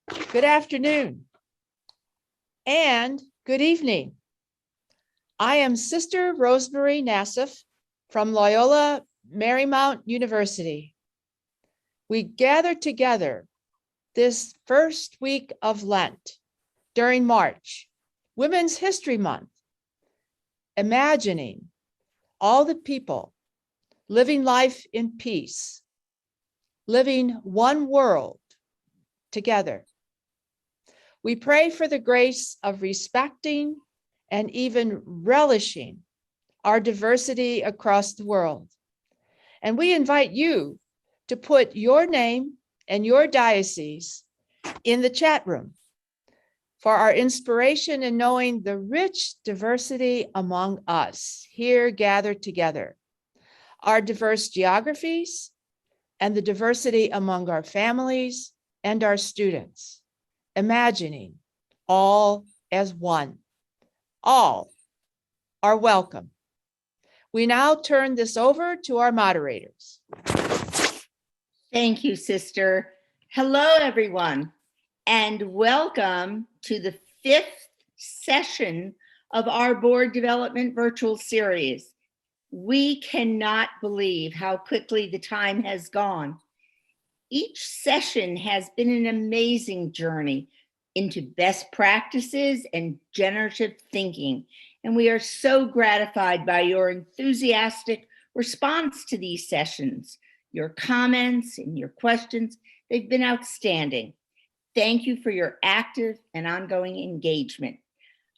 good afternoon, and good evening. I am Sister Rosemary Nassif from Loyola Marymount University. We gather together this first week of Lent during March, Women's History Month, imagining all the people living life in peace, living one world together. We pray for the grace of respecting and even relishing our diversity across the world. And we invite you to put your name and your diocese in the chat room for our inspiration in knowing the rich diversity among us here gathered together, our diverse geographies, and the diversity among our families and our students, imagining all as one. All are welcome. We now turn this over to our moderators. Thank you, Sister. Hello, everyone, and welcome to the 5th session of our board development virtual series. We cannot believe how quickly the time has gone. Each session has been an amazing journey into best practices and generative thinking, and we are so gratified by your enthusiastic response to these sessions. Your comments and your questions, they've been outstanding. Thank you for your active and ongoing engagement.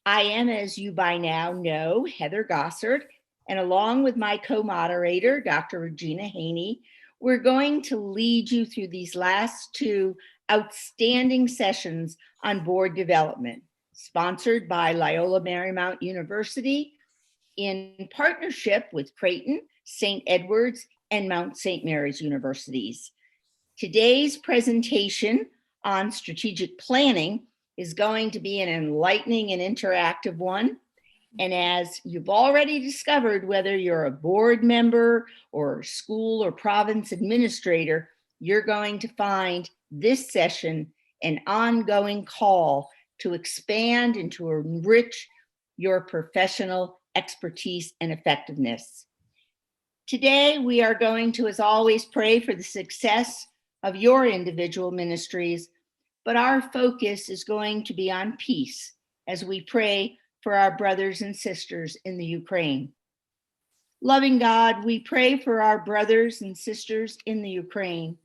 I am, as you by now know, Heather Gossard, and along with my co-moderator, Dr. Regina Haney, we're going to lead you through these last 2 outstanding sessions on board development, sponsored by Loyola Marymount University in partnership with Creighton, St. Edward's, and Mount St. Mary's Universities. Today's presentation on strategic planning is going to be an enlightening and interactive one. And as you've already discovered, whether you're a board member or school or province administrator, you're going to find this session an ongoing call to expand and to enrich your professional expertise and effectiveness. Today, we are going to, as always, pray for the success of your individual ministries, but our focus is going to be on peace as we pray for our brothers and sisters in the Ukraine. Loving God, we pray for our brothers and sisters in the Ukraine.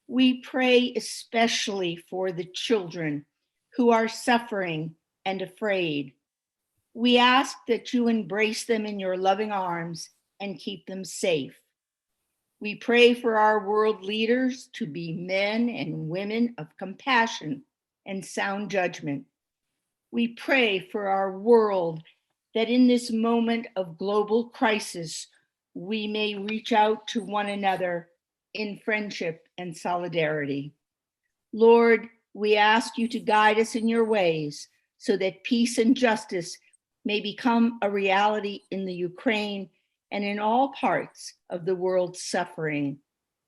We pray especially for the children who are suffering and afraid. We ask that you embrace them in your loving arms and keep them safe. We pray for our world leaders to be men and women of compassion and sound judgment. We pray for our world that in this moment of global crisis, we may reach out to one another in friendship and solidarity. Lord, we ask you to guide us in your ways so that peace and justice may become a reality in the Ukraine and in all parts of the world suffering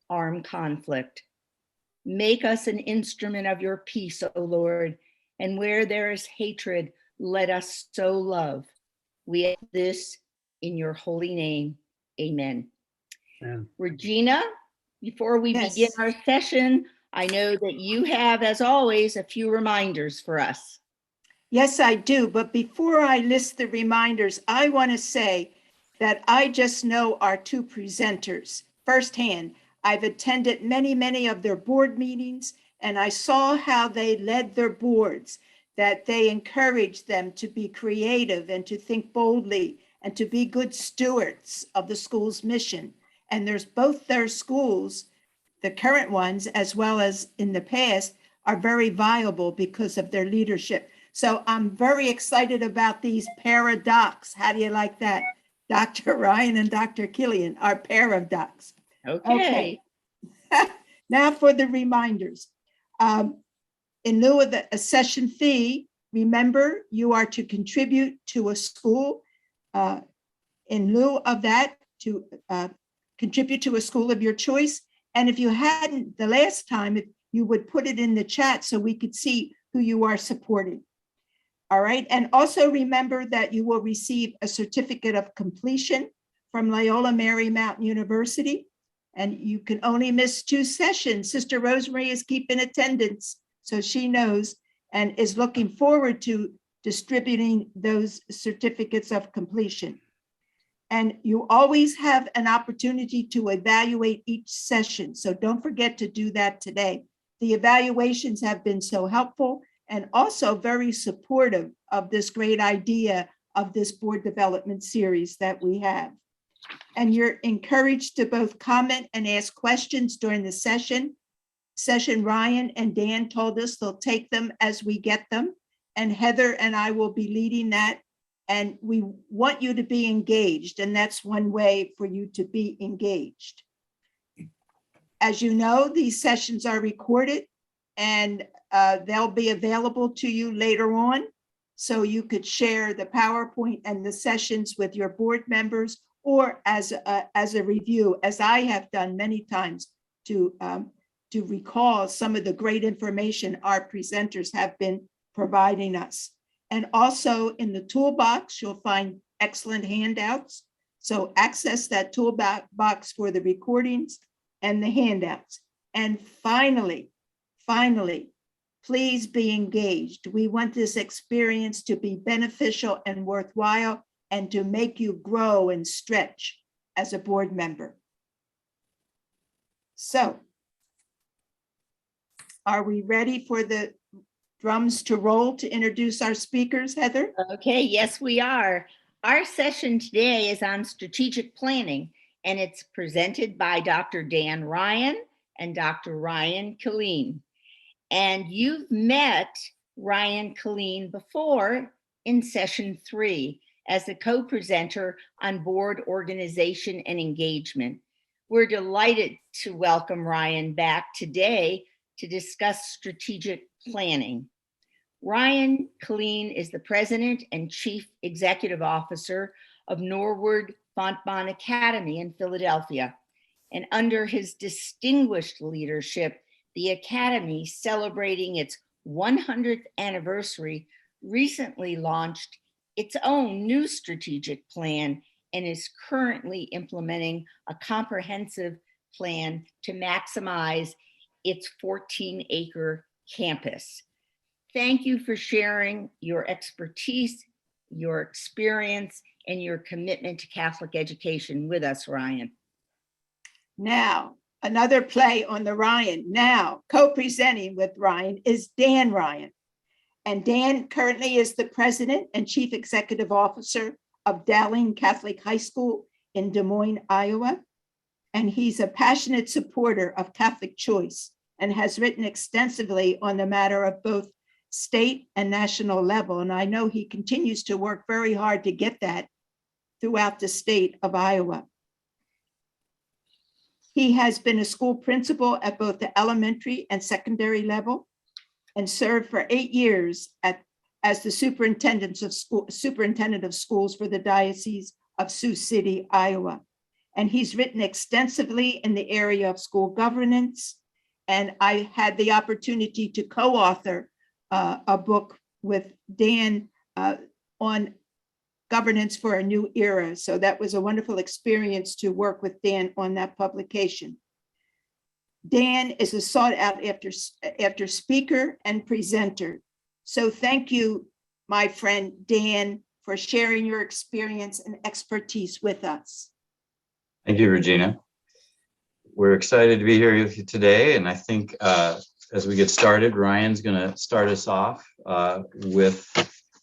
armed conflict. Make us an instrument of your peace, O Lord, and where there is hatred, let us sow love. We ask this in your holy name. Amen. Yeah. Regina, before we begin our session, I know that you have, as always, a few reminders for us. Yes, I do. But before I list the reminders, I want to say that I just know our 2 presenters firsthand. I've attended many of their board meetings, and I saw how they led their boards, that they encouraged them to be creative and to think boldly and to be good stewards of the school's mission. And there's both their schools, the current ones, as well as in the past, are very viable because of their leadership. So I'm very excited about these paradox. How do you like that? Dr. Ryan and Dr. Killian, our pair of docs. Okay. Now for the reminders. In lieu of a session fee, remember you are to contribute to a school. In lieu of that, to contribute to a school of your choice. And if you hadn't the last time, you would put it in the chat so we could see who you are supporting. All right, and also remember that you will receive a certificate of completion from Loyola Marymount University, and you can only miss 2 sessions. Sister Rosemary is keeping attendance, so she knows and is looking forward to distributing those certificates of completion. And you always have an opportunity to evaluate each session, so don't forget to do that today. The evaluations have been so helpful and also very supportive of this great idea of this board development series that we have. And you're encouraged to both comment and ask questions during the session. Ryan and Dan told us they'll take them as we get them, and Heather and I will be leading that. And we want you to be engaged, and that's one way for you to be engaged. As you know, these sessions are recorded, and they'll be available to you later on, so you could share the PowerPoint and the sessions with your board members, or as a review, as I have done many times, to recall some of the great information our presenters have been providing us. And also in the toolbox, you'll find excellent handouts. So access that toolbox for the recordings and the handouts. And finally, please be engaged. We want this experience to be beneficial and worthwhile, and to make you grow and stretch as a board member. So, are we ready for the drums to roll to introduce our speakers, Heather? Okay, yes, we are. Our session today is on strategic planning, and it's presented by Dr. Dan Ryan and Dr. Ryan Killeen. And you've met Ryan Killeen before in session 3 as the co-presenter on board organization and engagement. We're delighted to welcome Ryan back today to discuss strategic planning. Ryan Killeen is the president and chief executive officer of Norwood Fontbonne Academy in Philadelphia. And under his distinguished leadership, the Academy, celebrating its 100th anniversary, recently launched its own new strategic plan and is currently implementing a comprehensive plan to maximize its 14-acre campus. Thank you for sharing your expertise, your experience, and your commitment to Catholic education with us, Ryan. Now, another play on the Ryan. Now, co-presenting with Ryan is Dan Ryan. And Dan currently is the president and chief executive officer of Dowling Catholic High School in Des Moines, Iowa. And he's a passionate supporter of Catholic choice and has written extensively on the matter of both state and national level. And I know he continues to work very hard to get that throughout the state of Iowa. He has been a school principal at both the elementary and secondary level, and served for 8 years as the superintendent of schools for the Diocese of Sioux City, Iowa. And he's written extensively in the area of school governance. And I had the opportunity to co-author a book with Dan on governance for a new era. So that was a wonderful experience to work with Dan on that publication. Dan is a sought out after speaker and presenter. So thank you, my friend Dan, for sharing your experience and expertise with us. Thank you, Regina. We're excited to be here with you today. And I think as we get started, Ryan's going to start us off with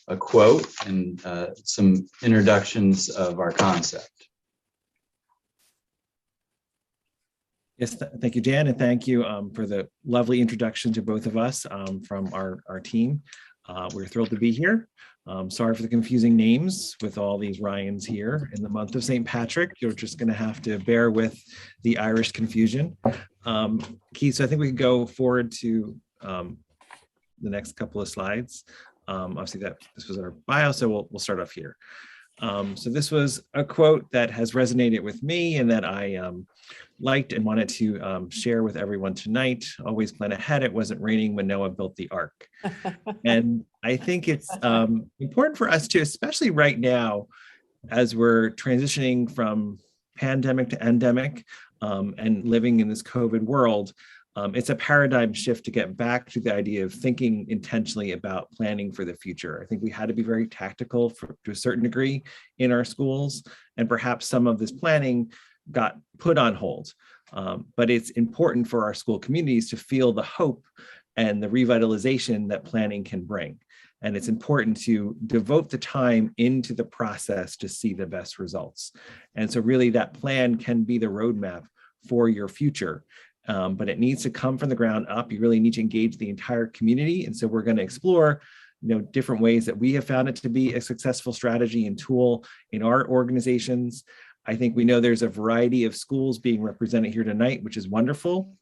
a quote and some introductions of our concept. Yes, thank you, Dan, and thank you for the lovely introduction to both of us from our team. We're thrilled to be here. Sorry for the confusing names with all these Ryans here in the month of St. Patrick. You're just going to have to bear with the Irish confusion. Keith, so I think we can go forward to the next couple of slides. Obviously, this was our bio, so we'll start off here. So this was a quote that has resonated with me and that I liked and wanted to share with everyone tonight. Always plan ahead. It wasn't raining when Noah built the ark. And I think it's important for us to, especially right now, as we're transitioning from pandemic to endemic and living in this COVID world, it's a paradigm shift to get back to the idea of thinking intentionally about planning for the future. I think we had to be very tactical to a certain degree in our schools, and perhaps some of this planning got put on hold. But it's important for our school communities to feel the hope and the revitalization that planning can bring. And it's important to devote the time into the process to see the best results. And so really that plan can be the roadmap for your future, but it needs to come from the ground up. You really need to engage the entire community. And so we're going to explore different ways that we have found it to be a successful strategy and tool in our organizations. I think we know there's a variety of schools being represented here tonight, which is wonderful.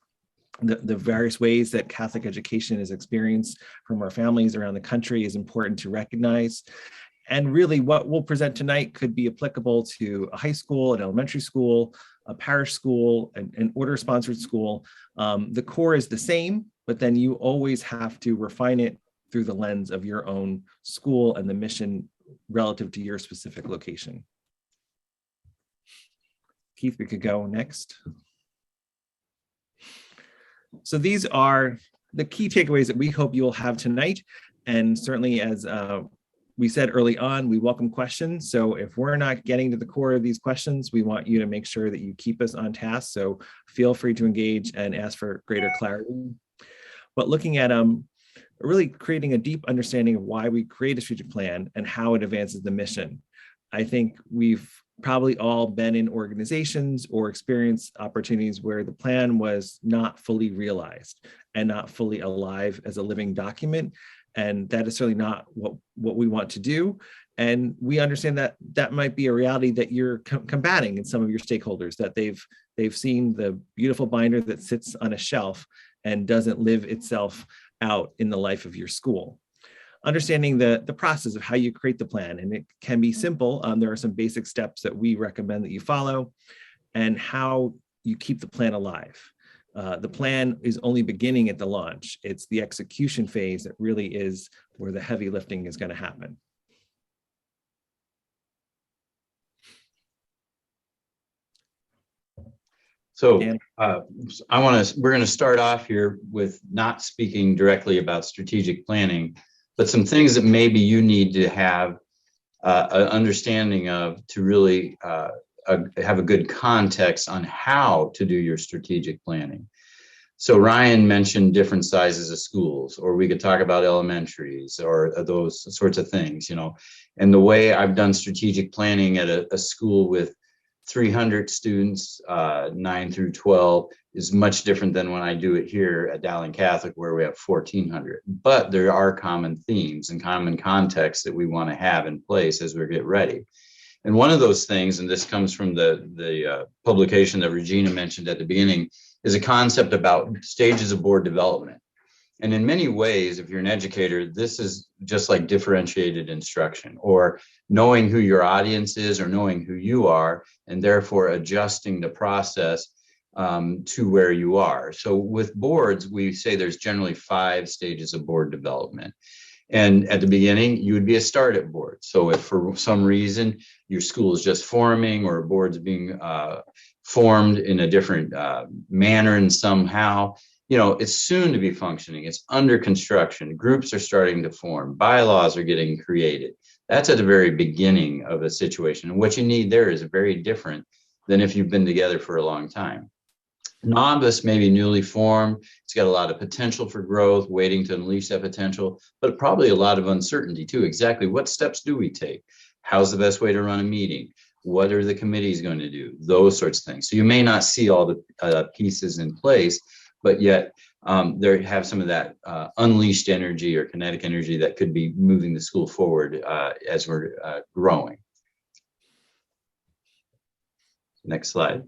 The various ways that Catholic education is experienced from our families around the country is important to recognize. And really what we'll present tonight could be applicable to a high school, an elementary school, a parish school, an order-sponsored school. The core is the same, but then you always have to refine it through the lens of your own school and the mission relative to your specific location. Keith, we could go next. So these are the key takeaways that we hope you will have tonight. And certainly, as we said early on, we welcome questions. So if we're not getting to the core of these questions, we want you to make sure that you keep us on task. So feel free to engage and ask for greater clarity. But looking at really creating a deep understanding of why we create a strategic plan and how it advances the mission. I think we've probably all been in organizations or experienced opportunities where the plan was not fully realized and not fully alive as a living document. And that is certainly not what we want to do. And we understand that that might be a reality that you're combating in some of your stakeholders, that they've seen the beautiful binder that sits on a shelf and doesn't live itself out in the life of your school. Understanding the process of how you create the plan, and it can be simple. There are some basic steps that we recommend that you follow, and how you keep the plan alive. The plan is only beginning at the launch. It's the execution phase that really is where the heavy lifting is going to happen. So we're going to start off here with not speaking directly about strategic planning, but some things that maybe you need to have an understanding of to really have a good context on how to do your strategic planning. So Ryan mentioned different sizes of schools, or we could talk about elementaries or those sorts of things, and the way I've done strategic planning at a school with 300 students, 9 through 12, is much different than when I do it here at Dowling Catholic, where we have 1,400. But there are common themes and common contexts that we want to have in place as we get ready. And one of those things, and this comes from the publication that Regina mentioned at the beginning, is a concept about stages of board development. And in many ways, if you're an educator, this is just like differentiated instruction, or knowing who your audience is, or knowing who you are, and therefore adjusting the process to where you are. So with boards, we say there's generally 5 stages of board development. And at the beginning, you would be a startup board. So if for some reason your school is just forming, or a board's being formed in a different manner and somehow, it's soon to be functioning. It's under construction. Groups are starting to form. Bylaws are getting created. That's at the very beginning of a situation. And what you need there is very different than if you've been together for a long time. Novice, maybe newly formed. It's got a lot of potential for growth, waiting to unleash that potential, but probably a lot of uncertainty too. Exactly what steps do we take? How's the best way to run a meeting? What are the committees going to do? Those sorts of things. So you may not see all the pieces in place, but yet there have some of that unleashed energy or kinetic energy that could be moving the school forward as we're growing. Next slide.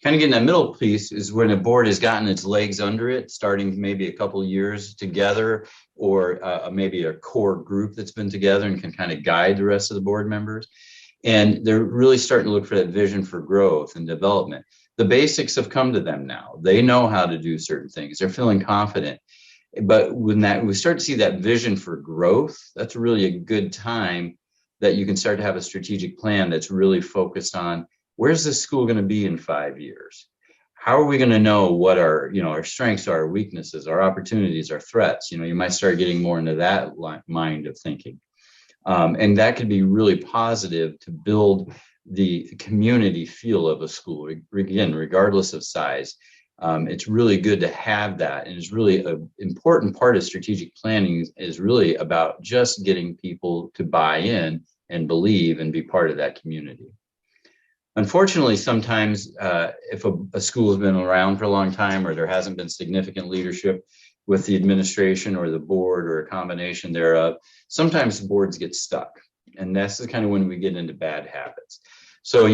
kind of getting that middle piece is when a board has gotten its legs under it, starting maybe a couple of years together, or maybe a core group that's been together and can kind of guide the rest of the board members. And they're really starting to look for that vision for growth and development. The basics have come to them now. They know how to do certain things. They're feeling confident. But when we start to see that vision for growth, that's really a good time that you can start to have a strategic plan that's really focused on, where's this school going to be in 5 years? How are we going to know what our, our strengths are, our weaknesses, our opportunities, our threats? You might start getting more into that mind of thinking. And that could be really positive to build the community feel of a school. Again, regardless of size, it's really good to have that. And it's really an important part of strategic planning is really about just getting people to buy in and believe and be part of that community. Unfortunately, sometimes if a school has been around for a long time, or there hasn't been significant leadership with the administration or the board or a combination thereof, sometimes boards get stuck. And that's the kind of when we get into bad habits. So,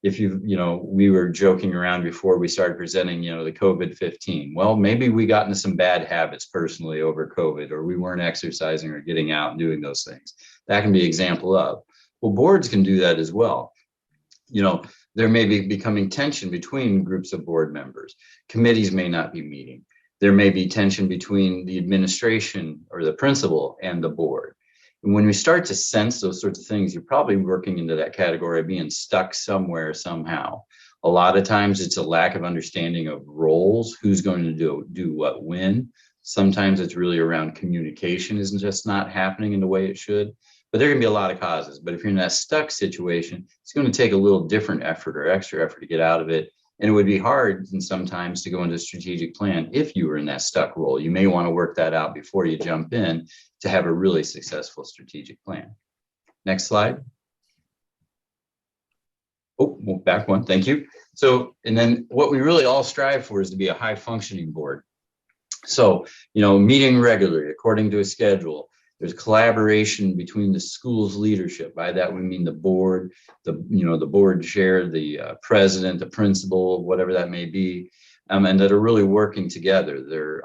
if we were joking around before we started presenting, the COVID-15. Well, maybe we got into some bad habits personally over COVID, or we weren't exercising or getting out and doing those things. That can be an example of. Well, boards can do that as well. There may be becoming tension between groups of board members. Committees may not be meeting. There may be tension between the administration or the principal and the board. And when we start to sense those sorts of things, you're probably working into that category of being stuck somewhere, somehow. A lot of times it's a lack of understanding of roles, who's going to do what when. Sometimes it's really around communication isn't just not happening in the way it should. But there can be a lot of causes. But if you're in that stuck situation, it's going to take a little different effort or extra effort to get out of it. And it would be hard sometimes to go into a strategic plan if you were in that stuck role. You may want to work that out before you jump in to have a really successful strategic plan. Next slide. Oh, well, back one. Thank you. So, and then what we really all strive for is to be a high functioning board. So, meeting regularly according to a schedule. There's collaboration between the school's leadership. By that we mean the board, the board chair, the president, the principal, whatever that may be, and that are really working together. They're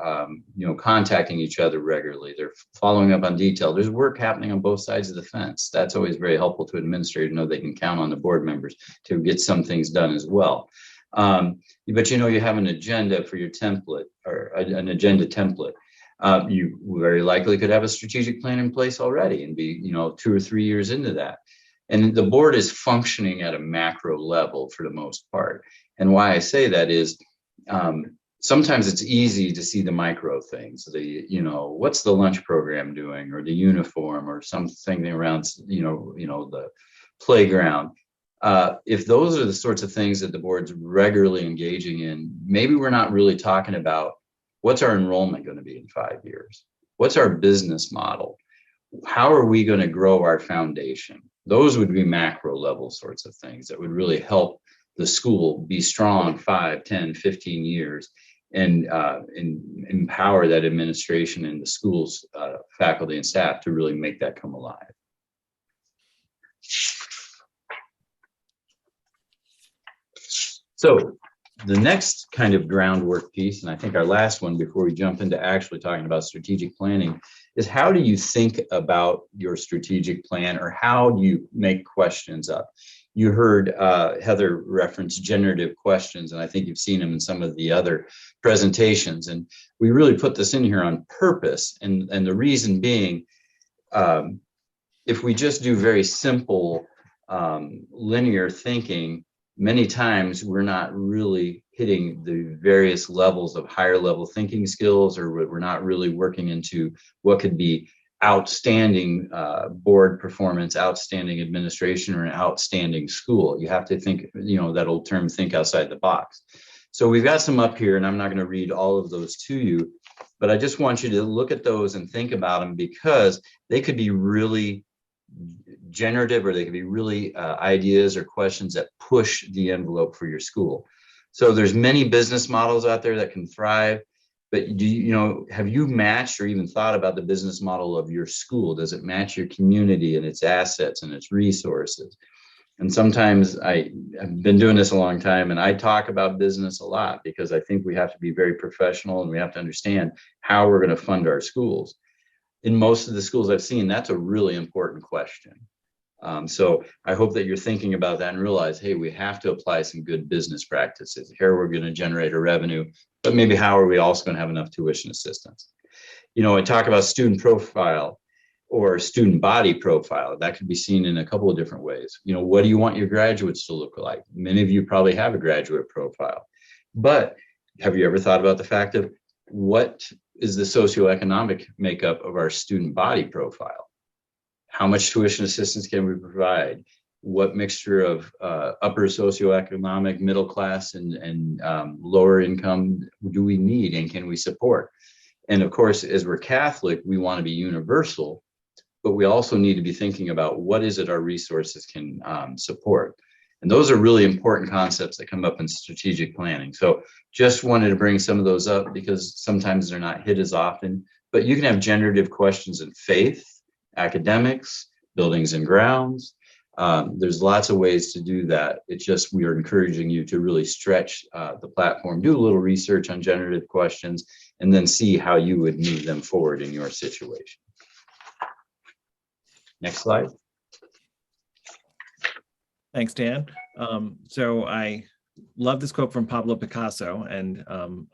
contacting each other regularly. They're following up on detail. There's work happening on both sides of the fence. That's always very helpful to administrators to know they can count on the board members to get some things done as well. But you have an agenda for your template, or an agenda template. You very likely could have a strategic plan in place already and be, 2 or 3 years into that. And the board is functioning at a macro level for the most part. And why I say that is sometimes it's easy to see the micro things, what's the lunch program doing, or the uniform, or something around, the playground. If those are the sorts of things that the board's regularly engaging in, maybe we're not really talking about what's our enrollment going to be in 5 years? What's our business model? How are we going to grow our foundation? Those would be macro level sorts of things that would really help the school be strong 5, 10, 15 years and empower that administration and the school's faculty and staff to really make that come alive. So the next kind of groundwork piece, and I think our last one before we jump into actually talking about strategic planning, is how do you think about your strategic plan, or how do you make questions up? You heard Heather reference generative questions, and I think you've seen them in some of the other presentations. And we really put this in here on purpose. And the reason being, if we just do very simple linear thinking, many times we're not really hitting the various levels of higher level thinking skills, or we're not really working into what could be outstanding board performance, outstanding administration, or an outstanding school. You have to think, that old term, think outside the box. So we've got some up here, and I'm not going to read all of those to you, but I just want you to look at those and think about them, because they could be really generative, or they could be really ideas or questions that push the envelope for your school. So there's many business models out there that can thrive, but have you matched or even thought about the business model of your school? Does it match your community and its assets and its resources? And sometimes I've been doing this a long time, and I talk about business a lot because I think we have to be very professional and we have to understand how we're going to fund our schools. In most of the schools I've seen, that's a really important question. So I hope that you're thinking about that and realize, hey, we have to apply some good business practices. Here we're going to generate a revenue, but maybe how are we also going to have enough tuition assistance? I talk about student profile or student body profile. That could be seen in a couple of different ways. What do you want your graduates to look like? Many of you probably have a graduate profile, but have you ever thought about the fact of what is the socioeconomic makeup of our student body profile? How much tuition assistance can we provide? What mixture of upper socioeconomic, middle class, and lower income do we need and can we support? And of course, as we're Catholic, we want to be universal, but we also need to be thinking about what is it our resources can support. And those are really important concepts that come up in strategic planning. So just wanted to bring some of those up because sometimes they're not hit as often, but you can have generative questions in faith, academics, buildings and grounds. There's lots of ways to do that. It's just we are encouraging you to really stretch the platform, do a little research on generative questions, and then see how you would move them forward in your situation. Next slide. Thanks, Dan. So I love this quote from Pablo Picasso, and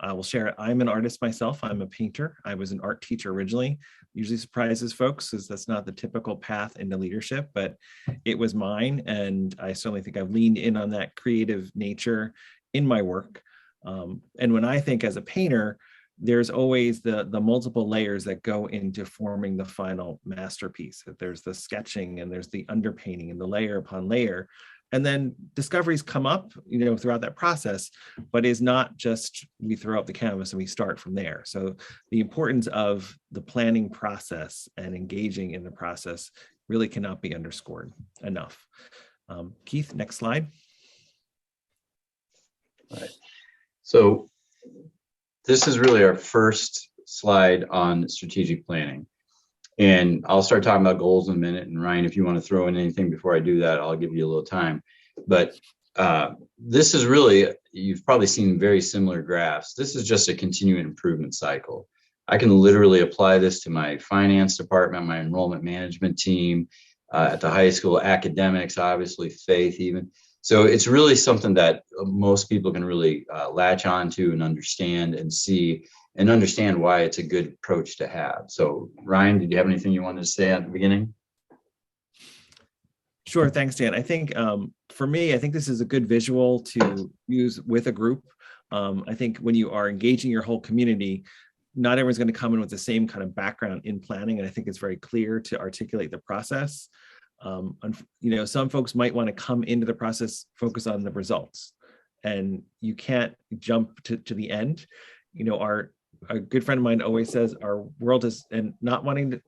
I will share it. I'm an artist myself. I'm a painter. I was an art teacher originally. Usually surprises folks because that's not the typical path into leadership, but it was mine. And I certainly think I've leaned in on that creative nature in my work. And when I think as a painter, there's always the multiple layers that go into forming the final masterpiece. There's the sketching and there's the underpainting and the layer upon layer. And then discoveries come up, throughout that process, but is not just we throw up the canvas and we start from there. So the importance of the planning process and engaging in the process really cannot be underscored enough. Keith, next slide. All right. So this is really our first slide on strategic planning. And I'll start talking about goals in a minute. And Ryan, if you want to throw in anything before I do that, I'll give you a little time. But this is really, you've probably seen very similar graphs. This is just a continuing improvement cycle. I can literally apply this to my finance department, my enrollment management team, at the high school, academics, obviously faith even. So it's really something that most people can really latch on to and understand and see and understand why it's a good approach to have. So Ryan, did you have anything you wanted to say at the beginning? Sure, thanks, Dan. I think for me, I think this is a good visual to use with a group. I think when you are engaging your whole community, not everyone's going to come in with the same kind of background in planning. And I think it's very clear to articulate the process. Some folks might want to come into the process, focus on the results, and you can't jump to the end. A good friend of mine always says our world is, and not wanting to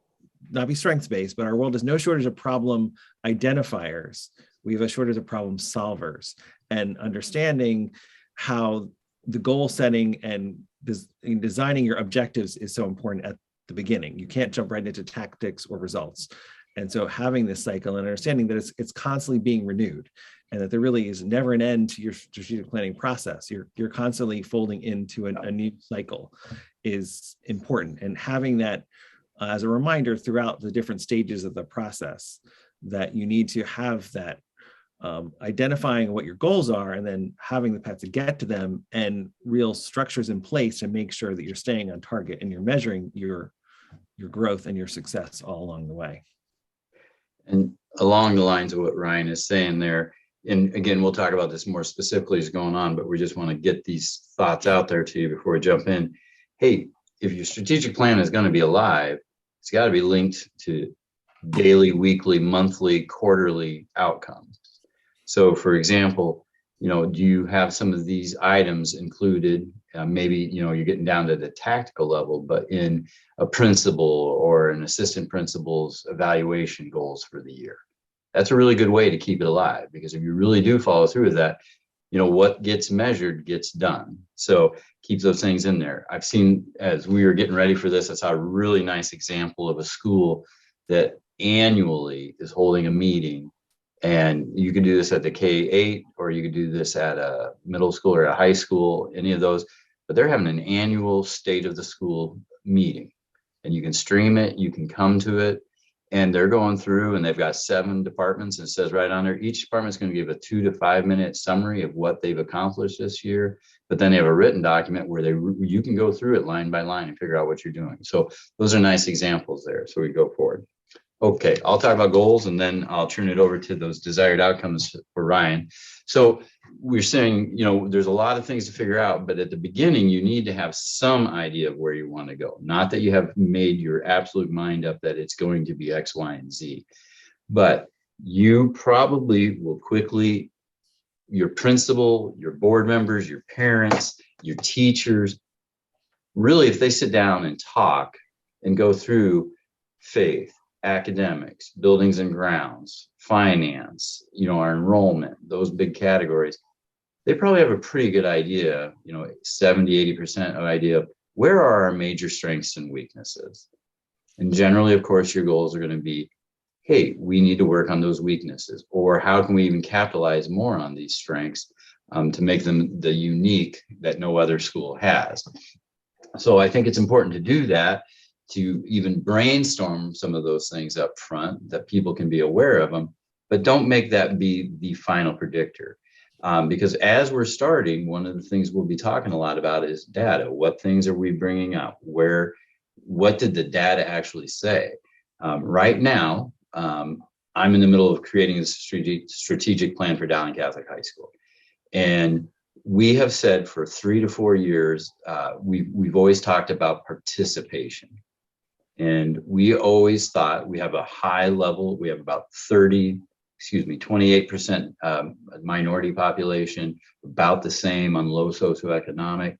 not be strengths-based, but our world is no shortage of problem identifiers. We have a shortage of problem solvers, and understanding how the goal setting and designing your objectives is so important at the beginning. You can't jump right into tactics or results. And so having this cycle and understanding that it's constantly being renewed and that there really is never an end to your strategic planning process. You're constantly folding into a new cycle is important. And having that as a reminder throughout the different stages of the process, that you need to have that identifying what your goals are and then having the path to get to them and real structures in place to make sure that you're staying on target and you're measuring your growth and your success all along the way. And along the lines of what Ryan is saying there, and again, we'll talk about this more specifically as going on, but we just want to get these thoughts out there to you before we jump in. Hey, if your strategic plan is going to be alive, it's got to be linked to daily, weekly, monthly, quarterly outcomes. So for example, do you have some of these items included? Maybe, you're getting down to the tactical level, but in a principal or an assistant principal's evaluation goals for the year. That's a really good way to keep it alive, because if you really do follow through with that, what gets measured gets done. So keep those things in there. I've seen, as we were getting ready for this, I saw a really nice example of a school that annually is holding a meeting And you can do this at the K-8, or you could do this at a middle school or a high school, any of those. But they're having an annual state of the school meeting. And you can stream it, you can come to it. And they're going through, and they've got 7 departments. And it says right on there, each department's going to give a 2 to 5 minute summary of what they've accomplished this year. But then they have a written document where you can go through it line by line and figure out what you're doing. So those are nice examples there. So we go forward. Okay, I'll talk about goals, and then I'll turn it over to those desired outcomes for Ryan. So we're saying, there's a lot of things to figure out, but at the beginning, you need to have some idea of where you want to go. Not that you have made your absolute mind up that it's going to be X, Y, and Z, but you probably will quickly, your principal, your board members, your parents, your teachers, really, if they sit down and talk and go through faith, academics, buildings and grounds, finance, our enrollment, those big categories, they probably have a pretty good idea, 70, 80% of idea of where are our major strengths and weaknesses. And generally, of course, your goals are going to be, hey, we need to work on those weaknesses, or how can we even capitalize more on these strengths to make them the unique that no other school has. So I think it's important to do that, to even brainstorm some of those things up front that people can be aware of them, but don't make that be the final predictor. Because as we're starting, one of the things we'll be talking a lot about is data. What things are we bringing up? What did the data actually say? Right now, I'm in the middle of creating a strategic plan for Dowling Catholic High School. And we have said for 3 to 4 years, we've always talked about participation. And we always thought we have a high level, we have about 28% minority population, about the same on low socioeconomic.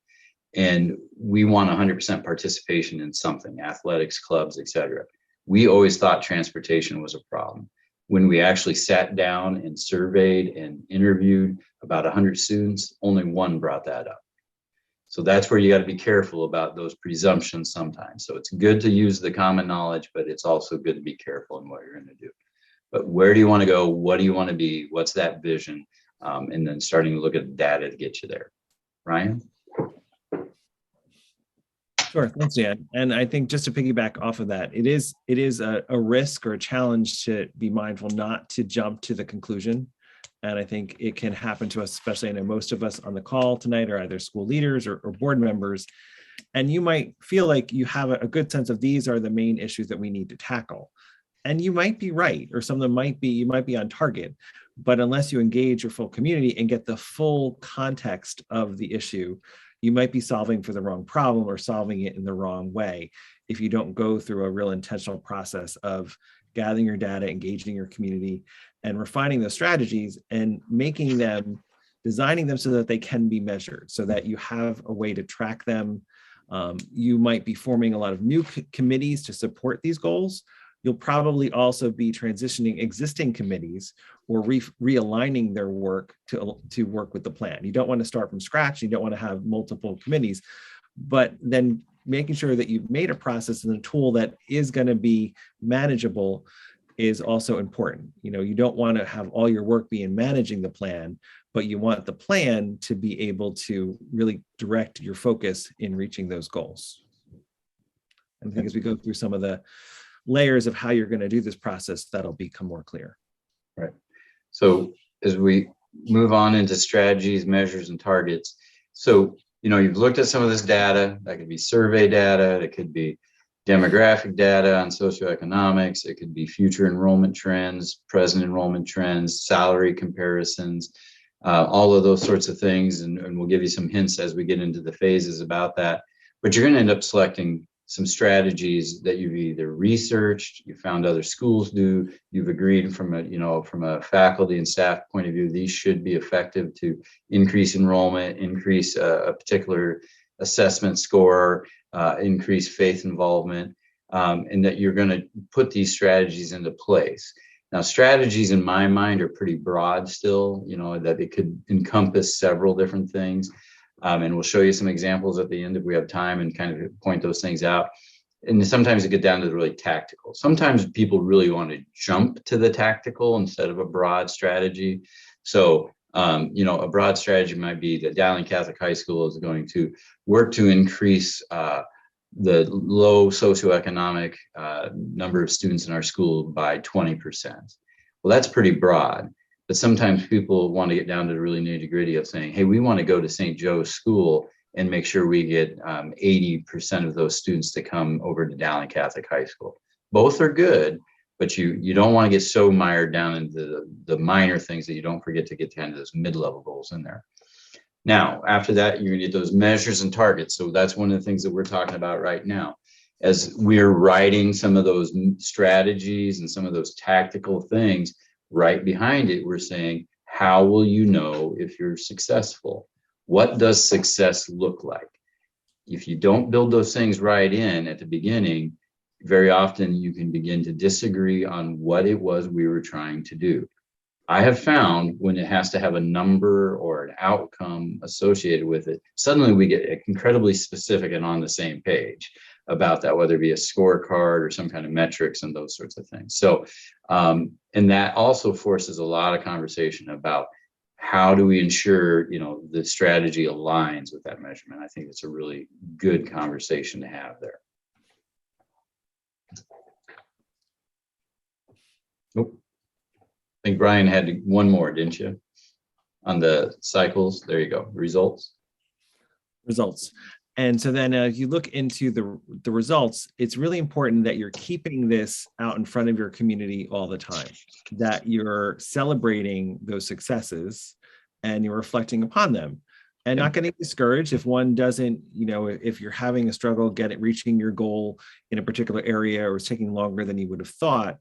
And we want 100% participation in something, athletics, clubs, etc. We always thought transportation was a problem. When we actually sat down and surveyed and interviewed about 100 students, only 1 brought that up. So that's where you got to be careful about those presumptions sometimes. So it's good to use the common knowledge, but it's also good to be careful in what you're going to do. But where do you want to go? What do you want to be? What's that vision? And then starting to look at data to get you there. Ryan? Sure, thanks, Dan. And I think just to piggyback off of that, it is a risk or a challenge to be mindful not to jump to the conclusion. And I think it can happen to us, especially I know most of us on the call tonight are either school leaders or board members. And you might feel like you have a good sense of these are the main issues that we need to tackle. And you might be right, or some of them you might be on target. But unless you engage your full community and get the full context of the issue, you might be solving for the wrong problem or solving it in the wrong way if you don't go through a real intentional process of gathering your data, engaging your community, and refining those strategies and designing them so that they can be measured, so that you have a way to track them. You might be forming a lot of new committees to support these goals. You'll probably also be transitioning existing committees or realigning their work to work with the plan. You don't want to start from scratch. You don't want to have multiple committees, but then making sure that you've made a process and a tool that is going to be manageable is also important. You don't want to have all your work be in managing the plan, but you want the plan to be able to really direct your focus in reaching those goals. And I think as we go through some of the layers of how you're going to do this process, that'll become more clear. Right. So as we move on into strategies, measures, and targets, so you've looked at some of this data. That could be survey data, it could be demographic data on socioeconomics, it could be future enrollment trends, present enrollment trends, salary comparisons, all of those sorts of things. And we'll give you some hints as we get into the phases about that. But you're going to end up selecting some strategies that you've either researched, you found other schools do, you've agreed from a faculty and staff point of view, these should be effective to increase enrollment, increase a particular assessment score, increase faith involvement, and that you're going to put these strategies into place. Now, strategies in my mind are pretty broad still, that it could encompass several different things. And we'll show you some examples at the end if we have time and kind of point those things out. and sometimes it get down to the really tactical. Sometimes people really want to jump to the tactical instead of a broad strategy. So, a broad strategy might be that Dowling Catholic High School is going to work to increase the low socioeconomic number of students in our school by 20%. Well, that's pretty broad, but sometimes people want to get down to the really nitty gritty of saying, hey, we want to go to St. Joe's School and make sure we get 80% of those students to come over to Dowling Catholic High School. Both are good, but you don't want to get so mired down into the minor things that you don't forget to get to kind of those mid-level goals in there. Now, after that, you're gonna get those measures and targets. So that's one of the things that we're talking about right now. As we're writing some of those strategies and some of those tactical things, right behind it, we're saying, how will you know if you're successful? What does success look like? If you don't build those things right in at the beginning, very often you can begin to disagree on what it was we were trying to do. I have found when it has to have a number or an outcome associated with it, suddenly we get incredibly specific and on the same page about that, whether it be a scorecard or some kind of metrics and those sorts of things. So, and that also forces a lot of conversation about how do we ensure, the strategy aligns with that measurement. I think it's a really good conversation to have there. Nope. I think Brian had one more, didn't you? On the cycles, there you go, results. And so then if you look into the results, it's really important that you're keeping this out in front of your community all the time, that you're celebrating those successes and you're reflecting upon them and not getting discouraged if one doesn't, if you're having a struggle reaching your goal in a particular area or it's taking longer than you would have thought,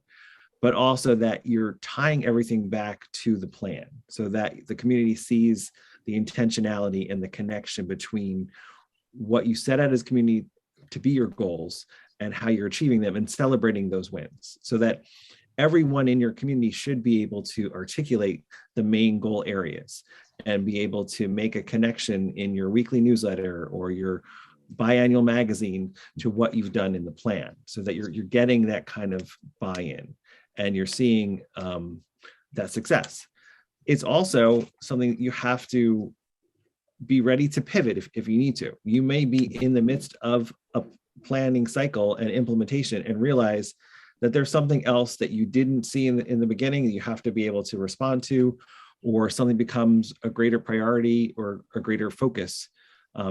but also that you're tying everything back to the plan so that the community sees the intentionality and the connection between what you set out as community to be your goals and how you're achieving them and celebrating those wins so that everyone in your community should be able to articulate the main goal areas and be able to make a connection in your weekly newsletter or your biannual magazine to what you've done in the plan so that you're getting that kind of buy-in and you're seeing that success. It's also something you have to be ready to pivot if you need to. You may be in the midst of a planning cycle and implementation and realize that there's something else that you didn't see in the beginning that you have to be able to respond to, or something becomes a greater priority or a greater focus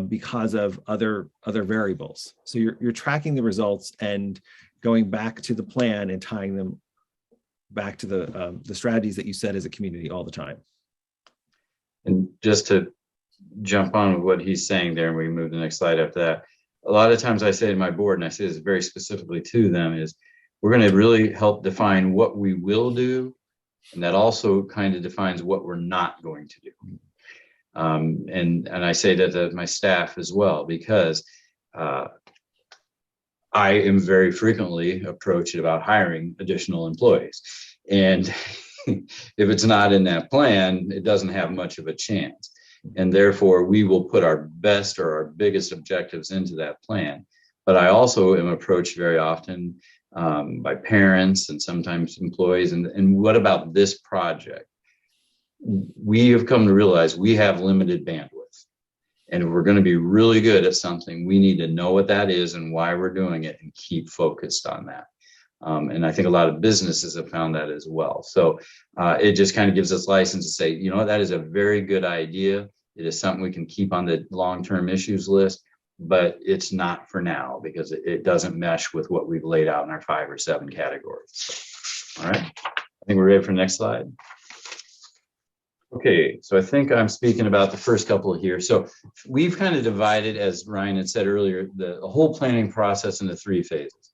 because of other variables. So you're tracking the results and going back to the plan and tying them back to the strategies that you set as a community all the time. And just to jump on with what he's saying there, and we can move to the next slide after that. A lot of times I say to my board, and I say this very specifically to them, is we're going to really help define what we will do, and that also kind of defines what we're not going to do. And I say that to my staff as well, because I am very frequently approached about hiring additional employees. And if it's not in that plan, it doesn't have much of a chance. And therefore, we will put our best or our biggest objectives into that plan. But I also am approached very often by parents and sometimes employees. And what about this project? We have come to realize we have limited bandwidth. And if we're going to be really good at something, we need to know what that is and why we're doing it and keep focused on that. And I think a lot of businesses have found that as well. So it just kind of gives us license to say, that is a very good idea. It is something we can keep on the long-term issues list, but it's not for now because it doesn't mesh with what we've laid out in our 5 or 7 categories. So, all right, I think we're ready for the next slide. Okay, so I think I'm speaking about the first couple here. So we've kind of divided, as Ryan had said earlier, the whole planning process into 3 phases.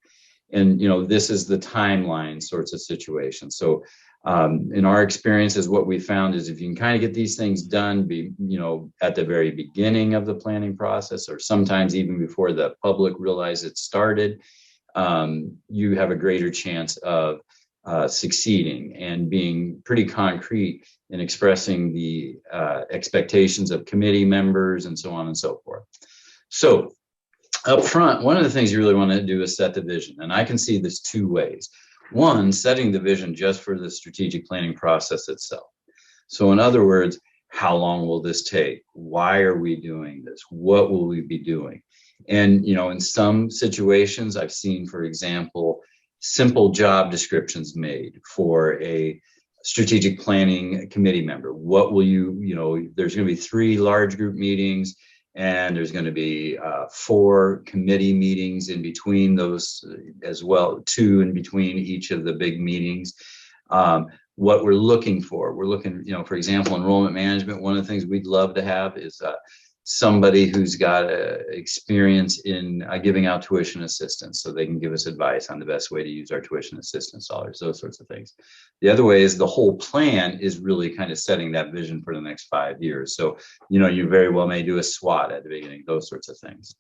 And, this is the timeline sorts of situation. So in our experiences, what we found is if you can kind of get these things done, at the very beginning of the planning process, or sometimes even before the public realize it started, you have a greater chance of succeeding and being pretty concrete in expressing the expectations of committee members and so on and so forth. So up front, one of the things you really want to do is set the vision. And I can see this two ways. One, setting the vision just for the strategic planning process itself. So in other words, how long will this take? Why are we doing this? What will we be doing? And, in some situations I've seen, for example, simple job descriptions made for a strategic planning committee member. What will there's going to be 3 large group meetings, and there's going to be 4 committee meetings in between those as well, 2 in between each of the big meetings. What we're looking for, for example, enrollment management. One of the things we'd love to have is somebody who's got experience in giving out tuition assistance, so they can give us advice on the best way to use our tuition assistance dollars, those sorts of things. The other way is the whole plan is really kind of setting that vision for the next 5 years. So, you very well may do a SWOT at the beginning, those sorts of things.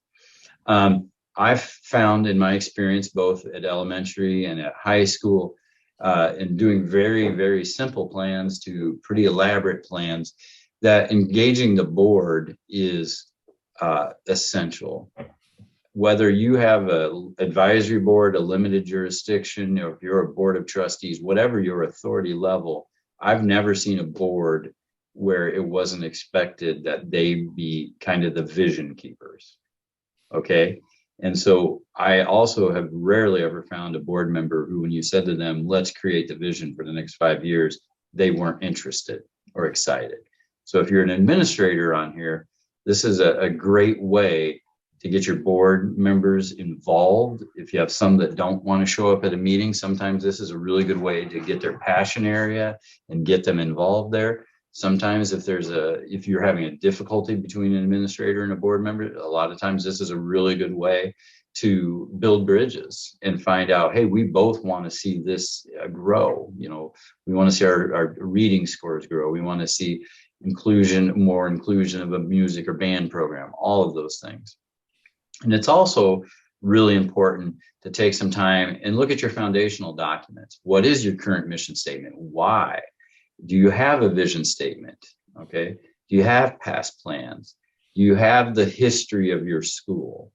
I've found in my experience, both at elementary and at high school, in doing very, very simple plans to pretty elaborate plans, that engaging the board is essential. Whether you have an advisory board, a limited jurisdiction, or if you're a board of trustees, whatever your authority level, I've never seen a board where it wasn't expected that they be kind of the vision keepers. Okay. And so I also have rarely ever found a board member who, when you said to them, let's create the vision for the next 5 years, they weren't interested or excited. So if you're an administrator on here, this is a great way to get your board members involved. If you have some that don't want to show up at a meeting, sometimes this is a really good way to get their passion area and get them involved there. Sometimes if you're having a difficulty between an administrator and a board member, a lot of times this is a really good way to build bridges and find out, hey, we both want to see this grow. We want to see our reading scores grow. We want to see more inclusion of a music or band program, all of those things. And it's also really important to take some time and look at your foundational documents. What is your current mission statement? Why? Do you have a vision statement? Okay. Do you have past plans? Do you have the history of your school?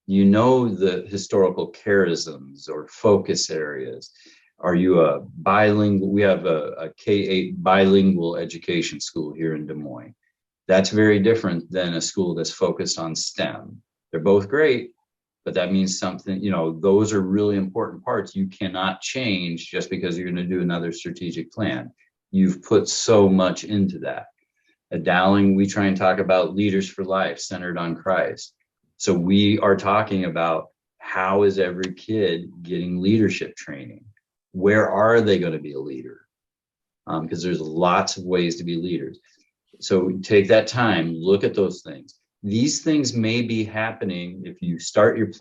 You know the historical charisms or focus areas. Are you a bilingual? We have a K-8 bilingual education school here in Des Moines. That's very different than a school that's focused on STEM. They're both great, but that means something, those are really important parts. You cannot change just because you're going to do another strategic plan. You've put so much into that. At Dowling, we try and talk about leaders for life centered on Christ. So we are talking about, how is every kid getting leadership training? Where are they going to be a leader? Because there's lots of ways to be leaders. So take that time, look at those things. These things may be happening if you start your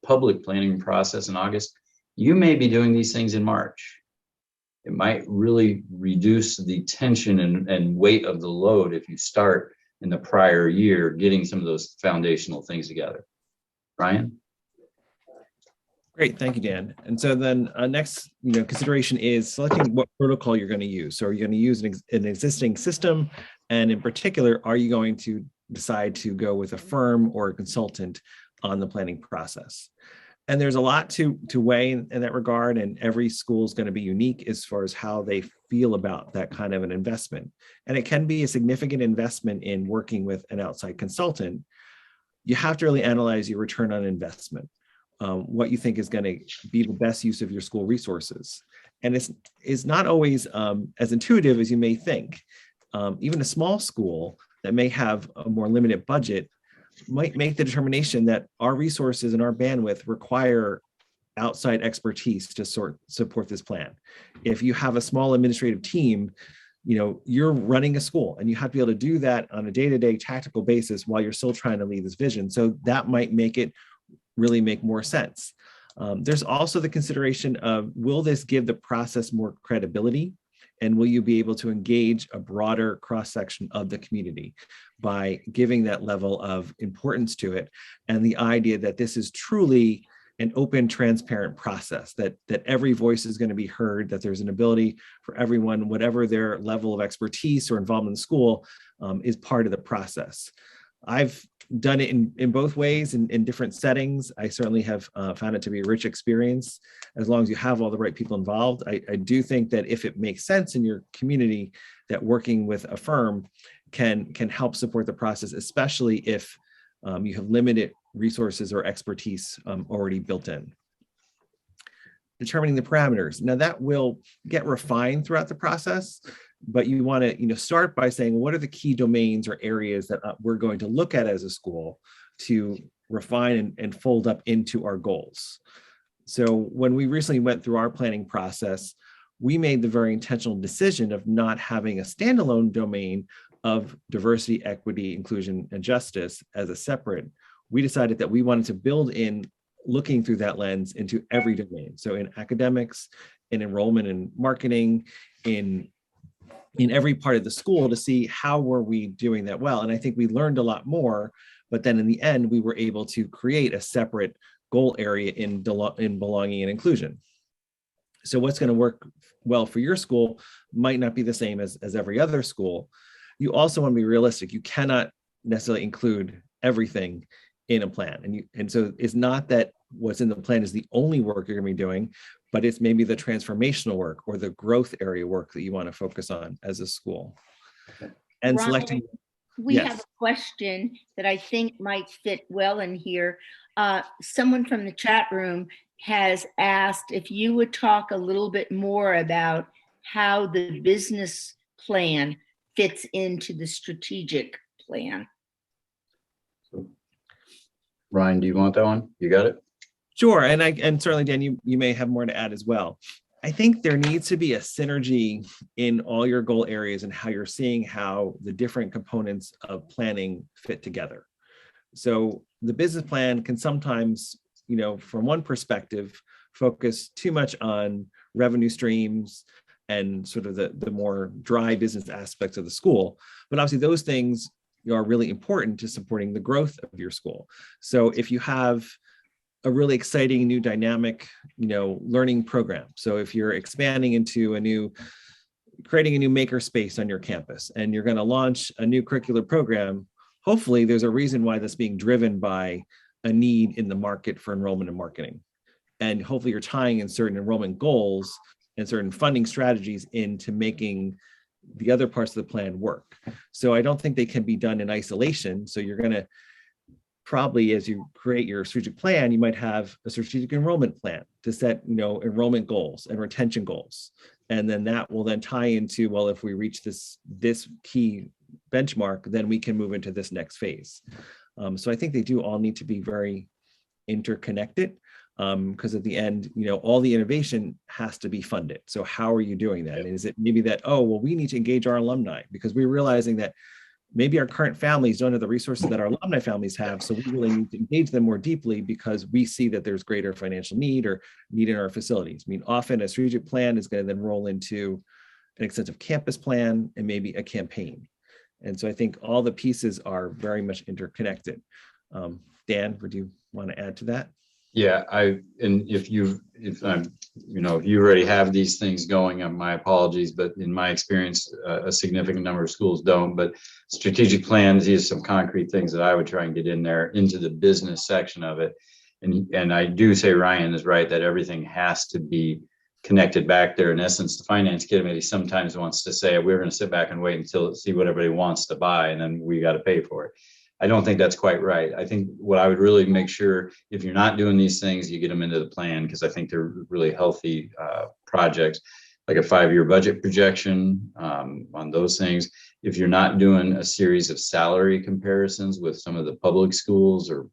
public planning process in August. You may be doing these things in March. It might really reduce the tension and weight of the load if you start in the prior year getting some of those foundational things together. Ryan? Great, thank you, Dan. And so then next, consideration is selecting what protocol you're going to use. So are you going to use an existing system? And in particular, are you going to decide to go with a firm or a consultant on the planning process? And there's a lot to weigh in that regard, and every school is going to be unique as far as how they feel about that kind of an investment. And it can be a significant investment in working with an outside consultant. You have to really analyze your return on investment. What you think is going to be the best use of your school resources. And it's not always as intuitive as you may think. Even a small school that may have a more limited budget might make the determination that our resources and our bandwidth require outside expertise to support this plan. If you have a small administrative team, you're running a school and you have to be able to do that on a day-to-day tactical basis while you're still trying to lead this vision. So that might really make more sense. There's also the consideration of, will this give the process more credibility? And will you be able to engage a broader cross-section of the community by giving that level of importance to it? And the idea that this is truly an open, transparent process, that every voice is going to be heard, that there's an ability for everyone, whatever their level of expertise or involvement in school, is part of the process. I've done it in both ways in different settings. I certainly have found it to be a rich experience as long as you have all the right people involved. I do think that if it makes sense in your community, that working with a firm can help support the process, especially if you have limited resources or expertise already built in. Determining the parameters. Now that will get refined throughout the process, but you want to start by saying, what are the key domains or areas that we're going to look at as a school to refine and fold up into our goals. So when we recently went through our planning process, we made the very intentional decision of not having a standalone domain of diversity, equity, inclusion, and justice as a separate. We decided that we wanted to build in looking through that lens into every domain. So in academics, in enrollment and marketing, in every part of the school to see how were we doing that well. And I think we learned a lot more, but then in the end, we were able to create a separate goal area in belonging and inclusion. So what's going to work well for your school might not be the same as every other school. You also want to be realistic. You cannot necessarily include everything in a plan. And so it's not that what's in the plan is the only work you're going to be doing, but it's maybe the transformational work or the growth area work that you want to focus on as a school. And Ryan, selecting. We Yes. have a question that I think might fit well in here. Someone from the chat room has asked if you would talk a little bit more about how the business plan fits into the strategic plan. Ryan, do you want that one? You got it? Sure, and certainly, Dan, you may have more to add as well. I think there needs to be a synergy in all your goal areas and how you're seeing how the different components of planning fit together. So the business plan can sometimes, from one perspective, focus too much on revenue streams and sort of the more dry business aspects of the school. But obviously those things are really important to supporting the growth of your school. So if you have a really exciting new dynamic, learning program. So if you're expanding into creating a new maker space on your campus and you're going to launch a new curricular program, hopefully there's a reason why that's being driven by a need in the market for enrollment and marketing. And hopefully you're tying in certain enrollment goals and certain funding strategies into making the other parts of the plan work. So I don't think they can be done in isolation. So you're going to probably, as you create your strategic plan, you might have a strategic enrollment plan to set, enrollment goals and retention goals. And then that will then tie into, well, if we reach this key benchmark, then we can move into this next phase. So I think they do all need to be very interconnected because at the end, all the innovation has to be funded. So how are you doing that? And is it maybe that, we need to engage our alumni because we're realizing that maybe our current families don't have the resources that our alumni families have. So we really need to engage them more deeply because we see that there's greater financial need in our facilities. I mean, often a strategic plan is going to then roll into an extensive campus plan and maybe a campaign. And so I think all the pieces are very much interconnected. Dan, would you want to add to that? Yeah, if you already have these things going, my apologies, but in my experience, a significant number of schools don't. But strategic plans, these are some concrete things that I would try and get in there into the business section of it. And I do say Ryan is right that everything has to be connected back there. In essence, the finance committee sometimes wants to say we're going to sit back and wait until see what everybody wants to buy, and then we got to pay for it. I don't think that's quite right. I think what I would really make sure, if you're not doing these things, you get them into the plan, because I think they're really healthy projects, like a 5-year budget projection on those things. If you're not doing a series of salary comparisons with some of the public schools or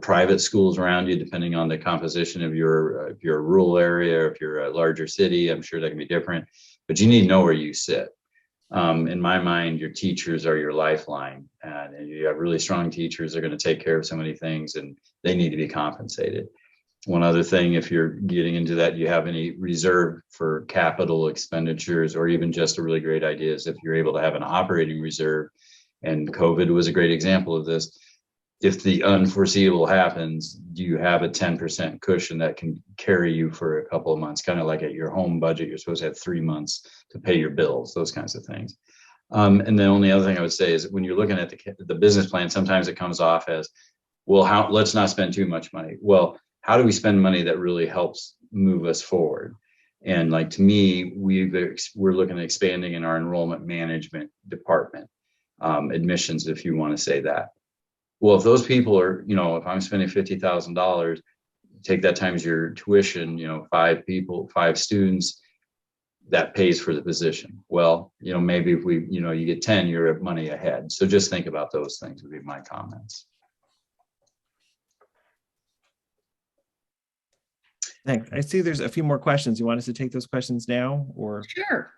private schools around you, depending on the composition of if you're a rural area or if you're a larger city, I'm sure that can be different, but you need to know where you sit. In my mind, your teachers are your lifeline, and you have really strong teachers. They're going to take care of so many things, and they need to be compensated. One other thing, if you're getting into that, you have any reserve for capital expenditures, or even just a really great idea is if you're able to have an operating reserve, and COVID was a great example of this. If the unforeseeable happens, do you have a 10% cushion that can carry you for a couple of months? Kind of like at your home budget, you're supposed to have 3 months to pay your bills, those kinds of things. And the only other thing I would say is when you're looking at the business plan, sometimes it comes off as, well, let's not spend too much money. Well, how do we spend money that really helps move us forward? And like, to me, we're looking at expanding in our enrollment management department, admissions, if you want to say that. Well, if those people are, if I'm spending $50,000, take that times your tuition, 5 students, that pays for the position. Well, maybe if you get 10, you're money ahead. So just think about those things would be my comments. Thanks. I see there's a few more questions. You want us to take those questions now, or? Sure.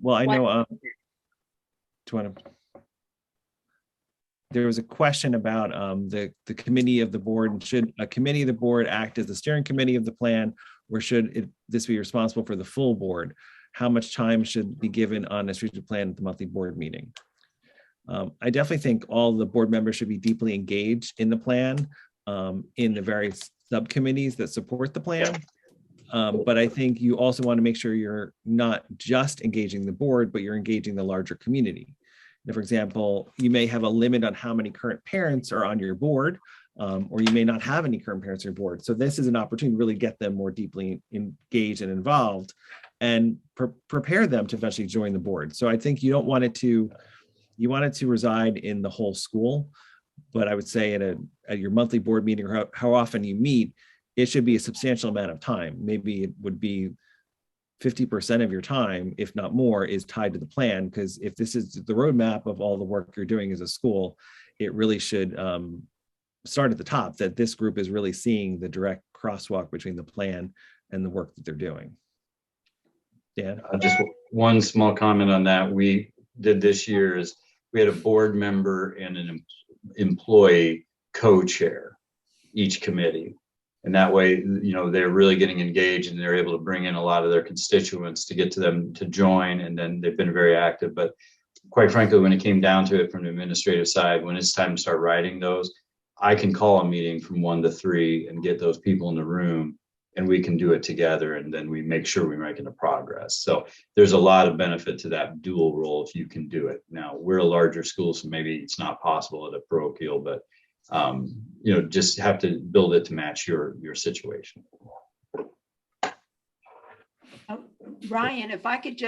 Well, I know, there was a question about the committee of the board, and should a committee of the board act as the steering committee of the plan, or should this be responsible for the full board? How much time should be given on a strategic plan at the monthly board meeting? I definitely think all the board members should be deeply engaged in the plan, in the various subcommittees that support the plan. But I think you also want to make sure you're not just engaging the board, but you're engaging the larger community. Now, for example, you may have a limit on how many current parents are on your board, or you may not have any current parents on your board. So this is an opportunity to really get them more deeply engaged and involved, and prepare them to eventually join the board. So I think you don't want it to, you want it to reside in the whole school. But I would say at your monthly board meeting, or how often you meet, it should be a substantial amount of time. Maybe it would be 50% of your time, if not more, is tied to the plan. Because if this is the roadmap of all the work you're doing as a school, it really should start at the top, that this group is really seeing the direct crosswalk between the plan and the work that they're doing. Dan? Just one small comment on that. We did this year is we had a board member and an employee co-chair each committee. And that way, they're really getting engaged, and they're able to bring in a lot of their constituents to get to them to join. And then they've been very active. But quite frankly, when it came down to it from the administrative side, when it's time to start writing those, I can call a meeting from 1 to 3 and get those people in the room, and we can do it together. And then we make sure we're making the progress. So there's a lot of benefit to that dual role if you can do it. Now, we're a larger school, so maybe it's not possible at a parochial, but just have to build it to match your situation. Ryan, if I could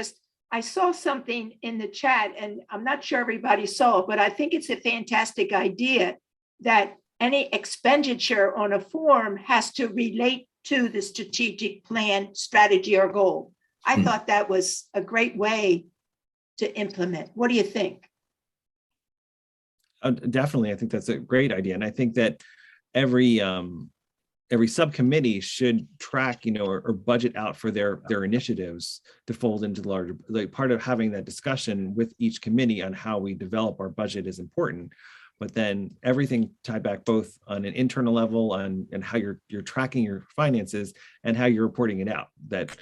I saw something in the chat, and I'm not sure everybody saw it, but I think it's a fantastic idea that any expenditure on a form has to relate to the strategic plan, strategy, or goal. I thought that was a great way to implement. What do you think? Definitely, I think that's a great idea. And I think that every subcommittee should track, or budget out for their initiatives to fold into the larger, like, part of having that discussion with each committee on how we develop our budget is important. But then everything tied back both on an internal level and how you're tracking your finances and how you're reporting it out. That,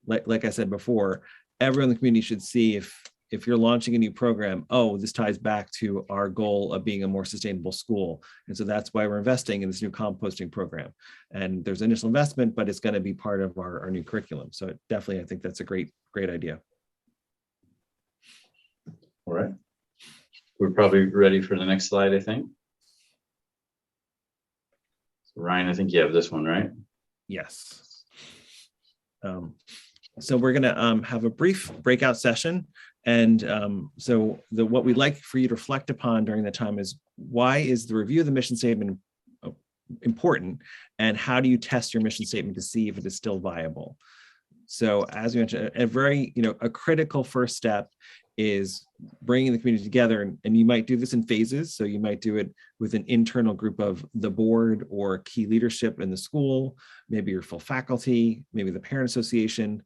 like I said before, everyone in the community should see if you're launching a new program, oh, this ties back to our goal of being a more sustainable school. And so that's why we're investing in this new composting program. And there's initial investment, but it's going to be part of our new curriculum. So definitely, I think that's a great idea. All right. We're probably ready for the next slide, I think. So Ryan, I think you have this one, right? Yes. So we're going to have a brief breakout session. And so what we'd like for you to reflect upon during the time is, why is the review of the mission statement important? And how do you test your mission statement to see if it is still viable? So as we mentioned, a very, a critical first step is bringing the community together. And you might do this in phases. So you might do it with an internal group of the board or key leadership in the school, maybe your full faculty, maybe the parent association.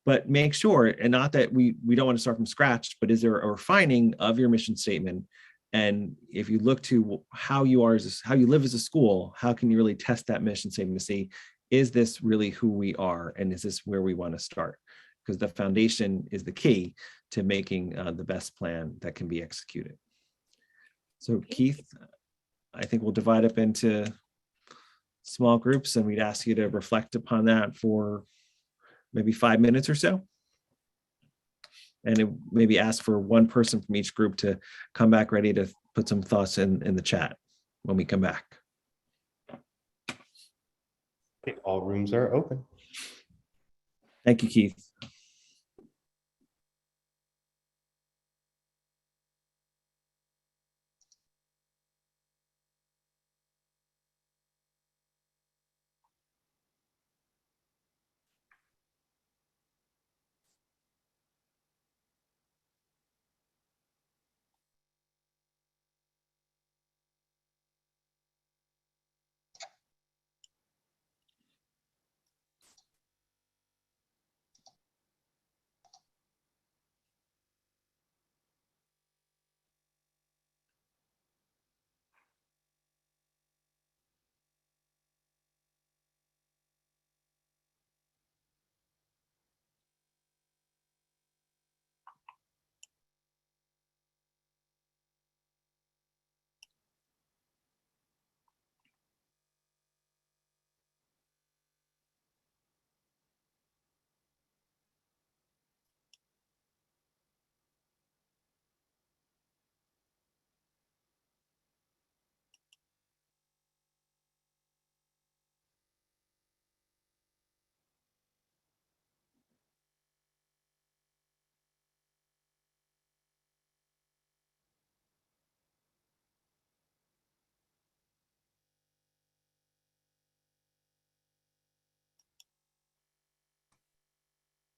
But make sure, and not that we don't want to start from scratch, but is there a refining of your mission statement? And if you look to how you live as a school, how can you really test that mission statement to see, is this really who we are? And is this where we want to start? Because the foundation is the key to making the best plan that can be executed. So Keith, I think we'll divide up into small groups, and we'd ask you to reflect upon that for maybe 5 minutes or so. maybe ask for one person from each group to come back ready to put some thoughts in the chat when we come back. Okay, all rooms are open. Thank you, Keith.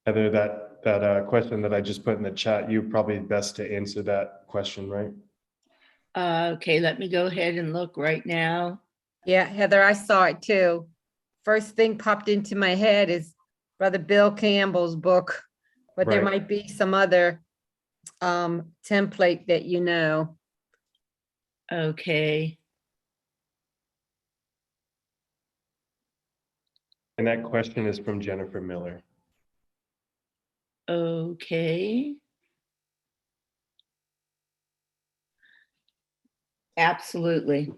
Heather, that question that I just put in the chat, you probably best to answer that question, right? Okay, let me go ahead and look right now. Yeah, Heather, I saw it too. First thing popped into my head is Brother Bill Campbell's book, but there Right. might be some other template that you know. Okay. And that question is from Jennifer Miller. Okay. Absolutely.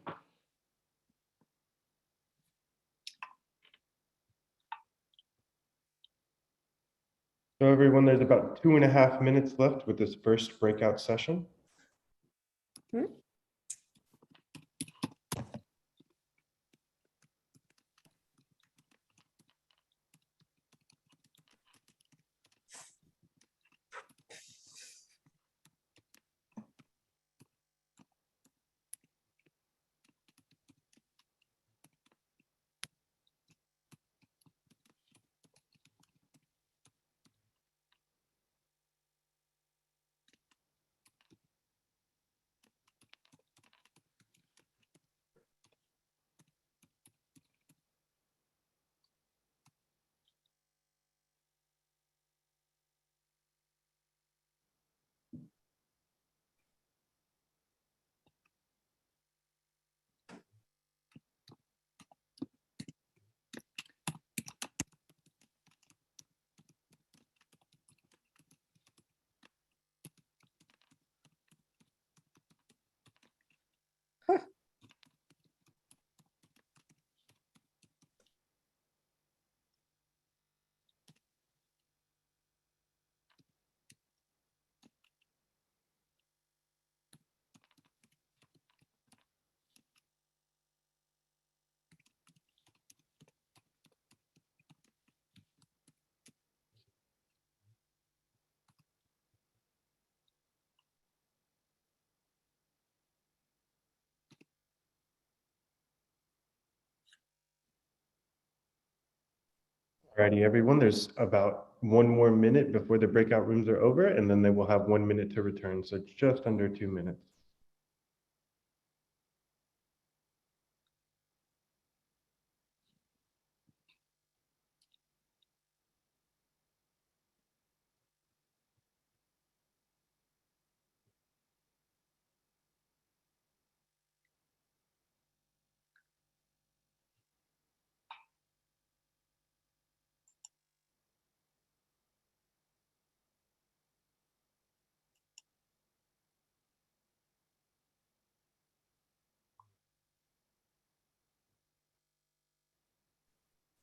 So everyone, there's about 2.5 minutes left with this first breakout session. Alrighty, everyone, there's about 1 more minute before the breakout rooms are over, and then they will have 1 minute to return. So it's just under 2 minutes.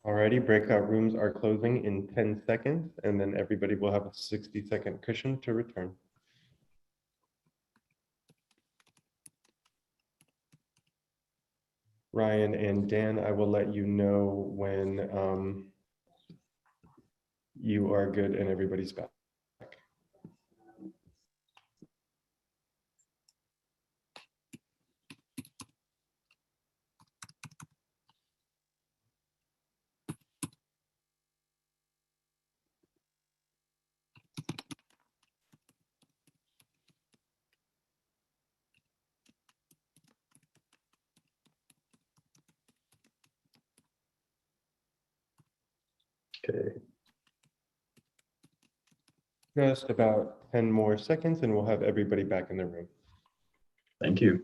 Alrighty, breakout rooms are closing in 10 seconds, and then everybody will have a 60-second cushion to return. Ryan and Dan, I will let you know when you are good and everybody's back. Okay. Just about 10 more seconds and we'll have everybody back in the room. Thank you.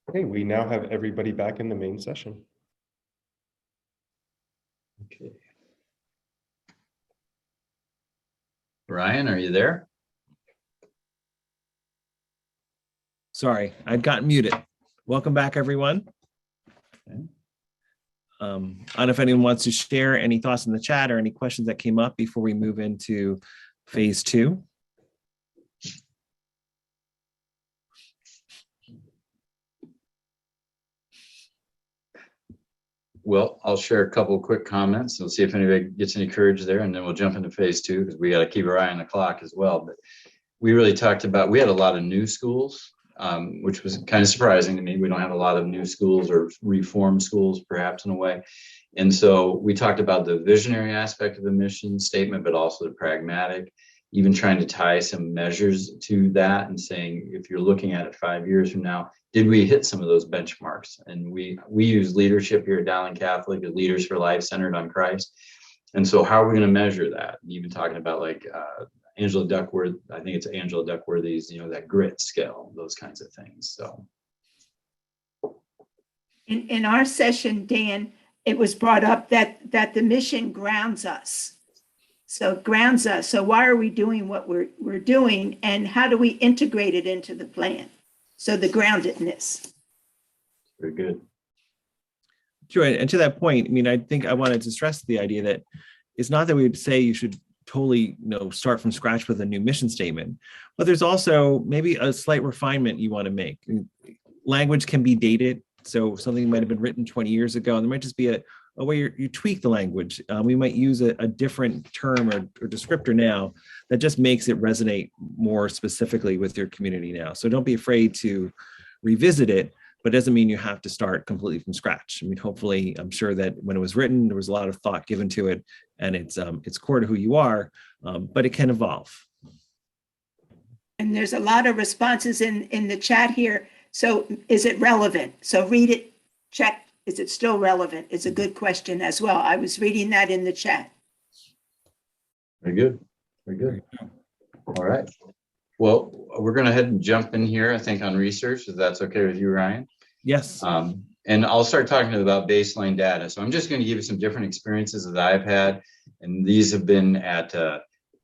Okay, we now have everybody back in the main session. Okay. Ryan, are you there? Sorry, I'd gotten muted. Welcome back, everyone. Okay. I don't know if anyone wants to share any thoughts in the chat or any questions that came up before we move into phase 2. Well, I'll share a couple of quick comments. We'll see if anybody gets any courage there, and then we'll jump into phase 2 because we got to keep our eye on the clock as well. But we really talked about, we had a lot of new schools, which was kind of surprising to me. We don't have a lot of new schools or reformed schools, perhaps in a way. And so we talked about the visionary aspect of the mission statement, but also the pragmatic, even trying to tie some measures to that and saying, if you're looking at it 5 years from now, did we hit some of those benchmarks? And we use leadership here at Dowling Catholic, Leaders for Life centered on Christ. And so how are we going to measure that? And even talking about like Angela Duckworth, I think it's Angela Duckworthy's, that grit scale, those kinds of things. So In our session, Dan, it was brought up that the mission grounds us. So it grounds us. So why are we doing what we're doing, and how do we integrate it into the plan? So the groundedness. very good. Sure, and to that point, I mean, I think I wanted to stress the idea that it's not that we would say you should totally, start from scratch with a new mission statement, but there's also maybe a slight refinement you want to make. Language can be dated, so something might have been written 20 years ago, and there might just be a way you tweak the language. We might use a different term or descriptor now that just makes it resonate more specifically with your community now. So don't be afraid to revisit it, but it doesn't mean you have to start completely from scratch. I mean, hopefully, I'm sure that when it was written, there was a lot of thought given to it, and it's core to who you are, but it can evolve. And there's a lot of responses in the chat here. So is it relevant? So read it, check. Is it still relevant? It's a good question as well. I was reading that in the chat. Very good. Very good. All right. Well, we're going to head and jump in here, I think, on research, if that's okay with you, Ryan. Yes. And I'll start talking about baseline data. So I'm just going to give you some different experiences that I've had. And these have been at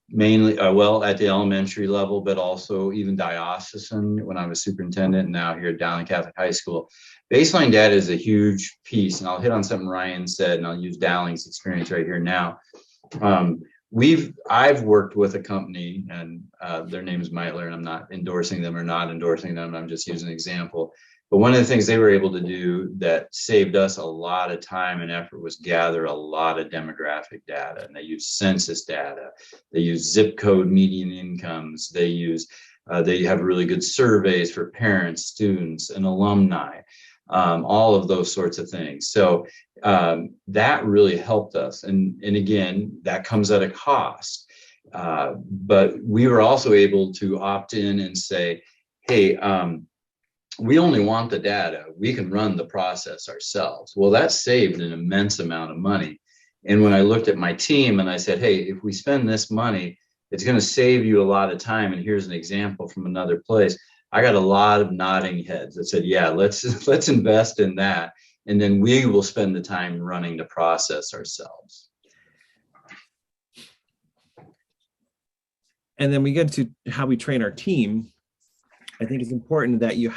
mainly, at the elementary level, but also even diocesan when I was superintendent, and now here at Dowling Catholic High School. Baseline data is a huge piece, and I'll hit on something Ryan said, and I'll use Dowling's experience right here now. I've worked with a company, and their name is Meitler, and I'm not endorsing them or not endorsing them. I'm just using an example. But one of the things they were able to do that saved us a lot of time and effort was gather a lot of demographic data. And they use census data. They use zip code median incomes. They have really good surveys for parents, students, and alumni. All of those sorts of things. So that really helped us. And again, that comes at a cost. But we were also able to opt in and say, hey, we only want the data. We can run the process ourselves. Well, that saved an immense amount of money. And when I looked at my team and I said, hey, if we spend this money, it's going to save you a lot of time. And here's an example from another place. I got a lot of nodding heads that said, yeah, let's invest in that. And then we will spend the time running the process ourselves. And then we get to how we train our team. I think it's important that you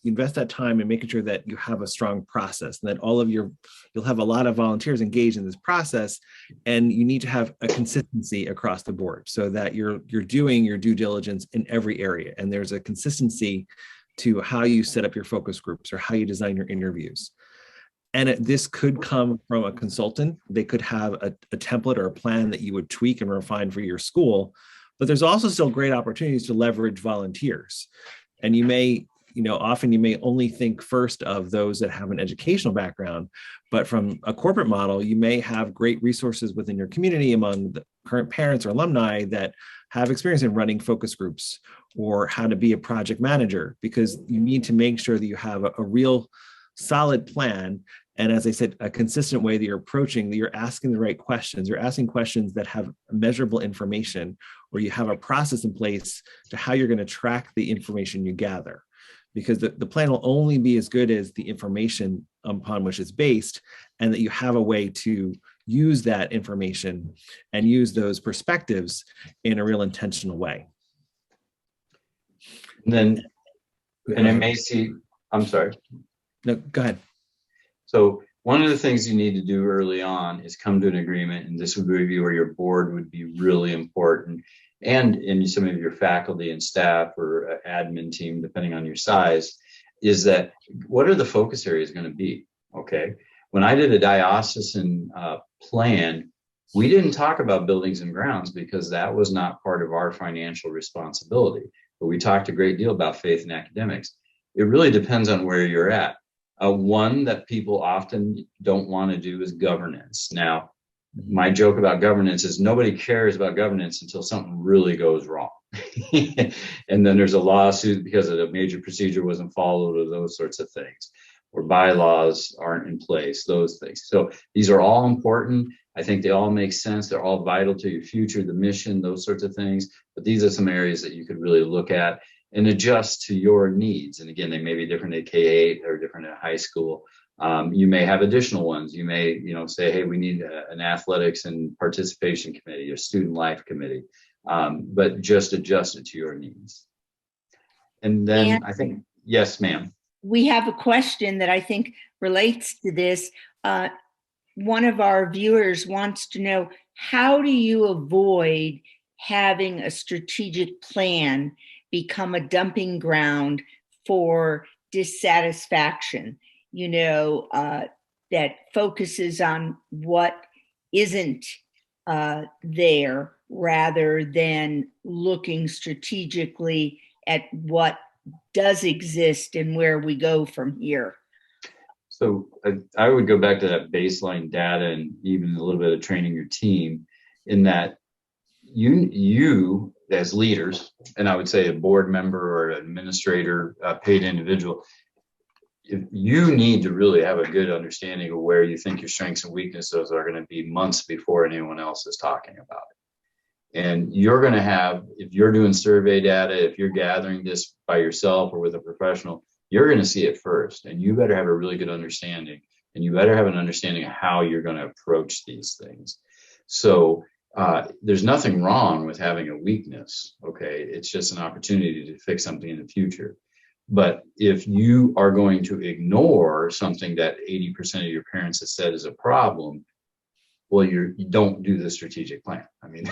invest that time in making sure that you have a strong process, and that you'll have a lot of volunteers engaged in this process, and you need to have a consistency across the board so that you're doing your due diligence in every area. And there's a consistency to how you set up your focus groups or how you design your interviews. And this could come from a consultant. They could have a template or a plan that you would tweak and refine for your school, but there's also still great opportunities to leverage volunteers. And often you may only think first of those that have an educational background, but from a corporate model, you may have great resources within your community among the current parents or alumni that have experience in running focus groups or how to be a project manager, because you need to make sure that you have a real solid plan. And as I said, a consistent way that you're asking the right questions. You're asking questions that have measurable information, or you have a process in place to how you're going to track the information you gather. Because the plan will only be as good as the information upon which it's based, and that you have a way to use that information and use those perspectives in a real intentional way. And it may see, I'm sorry. No, go ahead. So one of the things you need to do early on is come to an agreement, and this would be where your board would be really important, and in some of your faculty and staff or admin team, depending on your size, is that what are the focus areas going to be? Okay. When I did a diocesan plan, we didn't talk about buildings and grounds because that was not part of our financial responsibility, but we talked a great deal about faith and academics. It really depends on where you're at. One that people often don't want to do is governance. Now, my joke about governance is nobody cares about governance until something really goes wrong. And then there's a lawsuit because a major procedure wasn't followed, or those sorts of things, or bylaws aren't in place, those things. So these are all important. I think they all make sense. They're all vital to your future, the mission, those sorts of things. But these are some areas that you could really look at and adjust to your needs. And again, they may be different at K-8 or different at high school. You may have additional ones. You may, say, hey, we need an athletics and participation committee, a student life committee, but just adjust it to your needs. And then I think, yes, ma'am. We have a question that I think relates to this. One of our viewers wants to know, how do you avoid having a strategic plan become a dumping ground for dissatisfaction, that focuses on what isn't there rather than looking strategically at what does exist and where we go from here? So I would go back to that baseline data and even a little bit of training your team, in that you as leaders, and I would say a board member or an administrator, paid individual, if you need to really have a good understanding of where you think your strengths and weaknesses are going to be months before anyone else is talking about it. And you're going to have, if you're doing survey data, if you're gathering this by yourself or with a professional, you're going to see it first. And you better have a really good understanding, and you better have an understanding of how you're going to approach these things. So there's nothing wrong with having a weakness. Okay. It's just an opportunity to fix something in the future. But if you are going to ignore something that 80% of your parents have said is a problem, well, you don't do the strategic plan. I mean,